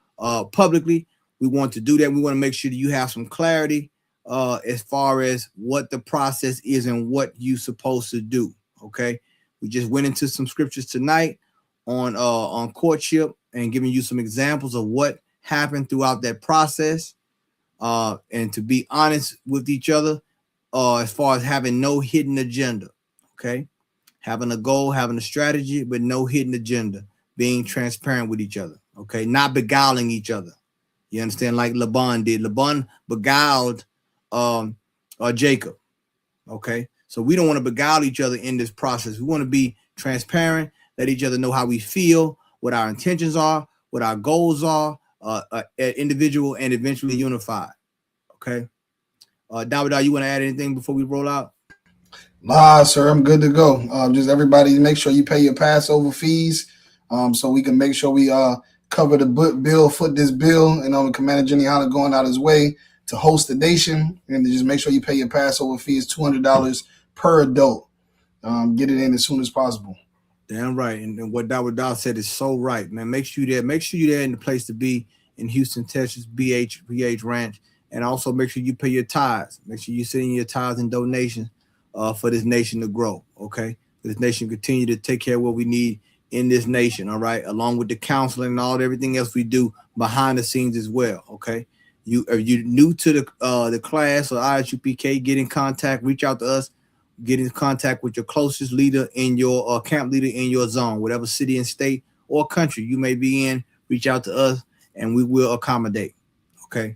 publicly, we want to do that. We want to make sure that you have some clarity as far as what the process is and what you're supposed to do. Okay, we just went into some scriptures tonight on courtship and giving you some examples of what happened throughout that process, and to be honest with each other as far as having no hidden agenda. Okay, having a goal, having a strategy, but no hidden agenda, being transparent with each other. Okay, not beguiling each other. You understand? Like Laban did. Laban beguiled Jacob. Okay, so we don't want to beguile each other in this process. We want to be transparent, let each other know how we feel, what our intentions are, what our goals are, individual and eventually unified. Okay, Dawada, you want to add anything before we roll out?
Nah, sir, I'm good to go. Just everybody make sure you pay your Passover fees, so we can make sure we cover the bill, foot this bill, and Commander Jenny Hanna going out his way to host the nation, and to just make sure you pay your Passover fees, $200 per adult. Get it in as soon as possible.
Damn right, and what Dawada said is so right, man. Make sure you're there in the place to be in Houston, Texas, BH Ranch, and also make sure you pay your tithes. Make sure you send in your tithes and donations for this nation to grow. Okay, for this nation continue to take care of what we need in this nation. All right, along with the counseling and everything else we do behind the scenes as well. Okay, if you're new to the class or ISUPK, get in contact, reach out to us. Get in contact with your closest leader in your camp leader in your zone, whatever city and state or country you may be in. Reach out to us and we will accommodate. Okay.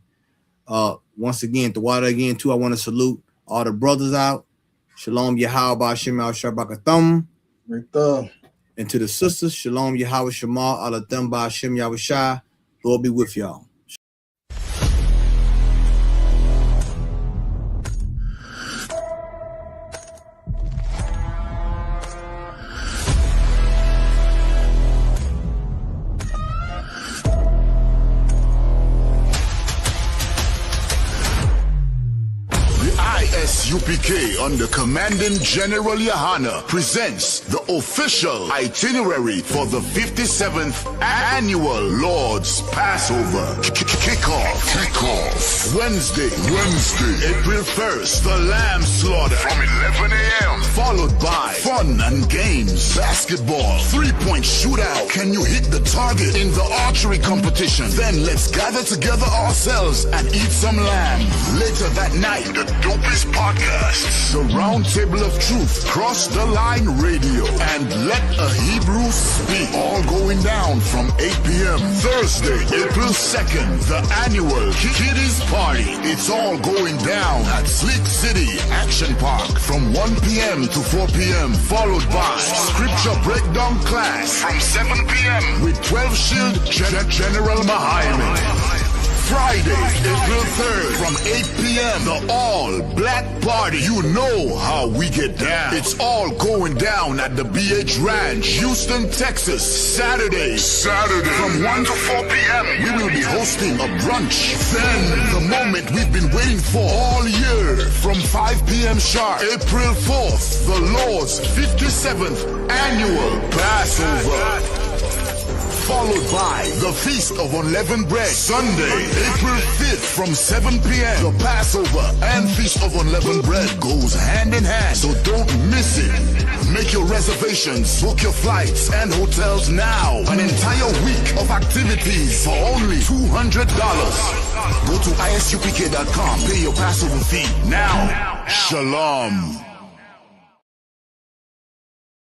Once again, the water again too. I want to salute all the brothers out. Shalom Yahweh Ba'Shem Al Shabakathum. And to the sisters, Shalom Yahweh Shema Alatham Ba'Shem Yahushai. Lord be with y'all.
ISUPK ISUPK under Commanding General Yohana presents the official itinerary for the 57th Annual Lord's Passover. Kickoff. Wednesday, April 1st, the Lamb Slaughter from 11 a.m. Followed by fun and games, basketball, 3-point shootout. Can you hit the target in the archery competition? Then let's gather together ourselves and eat some lamb. Later that night, the dopest podcasts, the Round Table of Truth, Cross the Line Radio, and Let a Hebrew Speak. All going down from 8 p.m. Thursday, April 2nd, the annual Kiddies Party. It's all going down at Slick City Action Park from 1 p.m. to 4 p.m. Followed by Scripture Breakdown Class from 7 p.m. with 12 Shield General Mahayim. Friday, April 3rd from 8 p.m. the all-black party. You know how we get down. It's all going down at the BH Ranch, Houston, Texas. Saturday from 1 to 4 p.m. we will be hosting a brunch. Then the moment we've been waiting for all year from 5 p.m. sharp, April 4th, the Lord's 57th Annual Passover. Followed by the Feast of Unleavened Bread. Sunday, April 5th from 7 p.m. The Passover and Feast of Unleavened Bread goes hand in hand, so don't miss it. Make your reservations, book your flights and hotels now. An entire week of activities for only $200. Go to isupk.com, pay your Passover fee now. Shalom.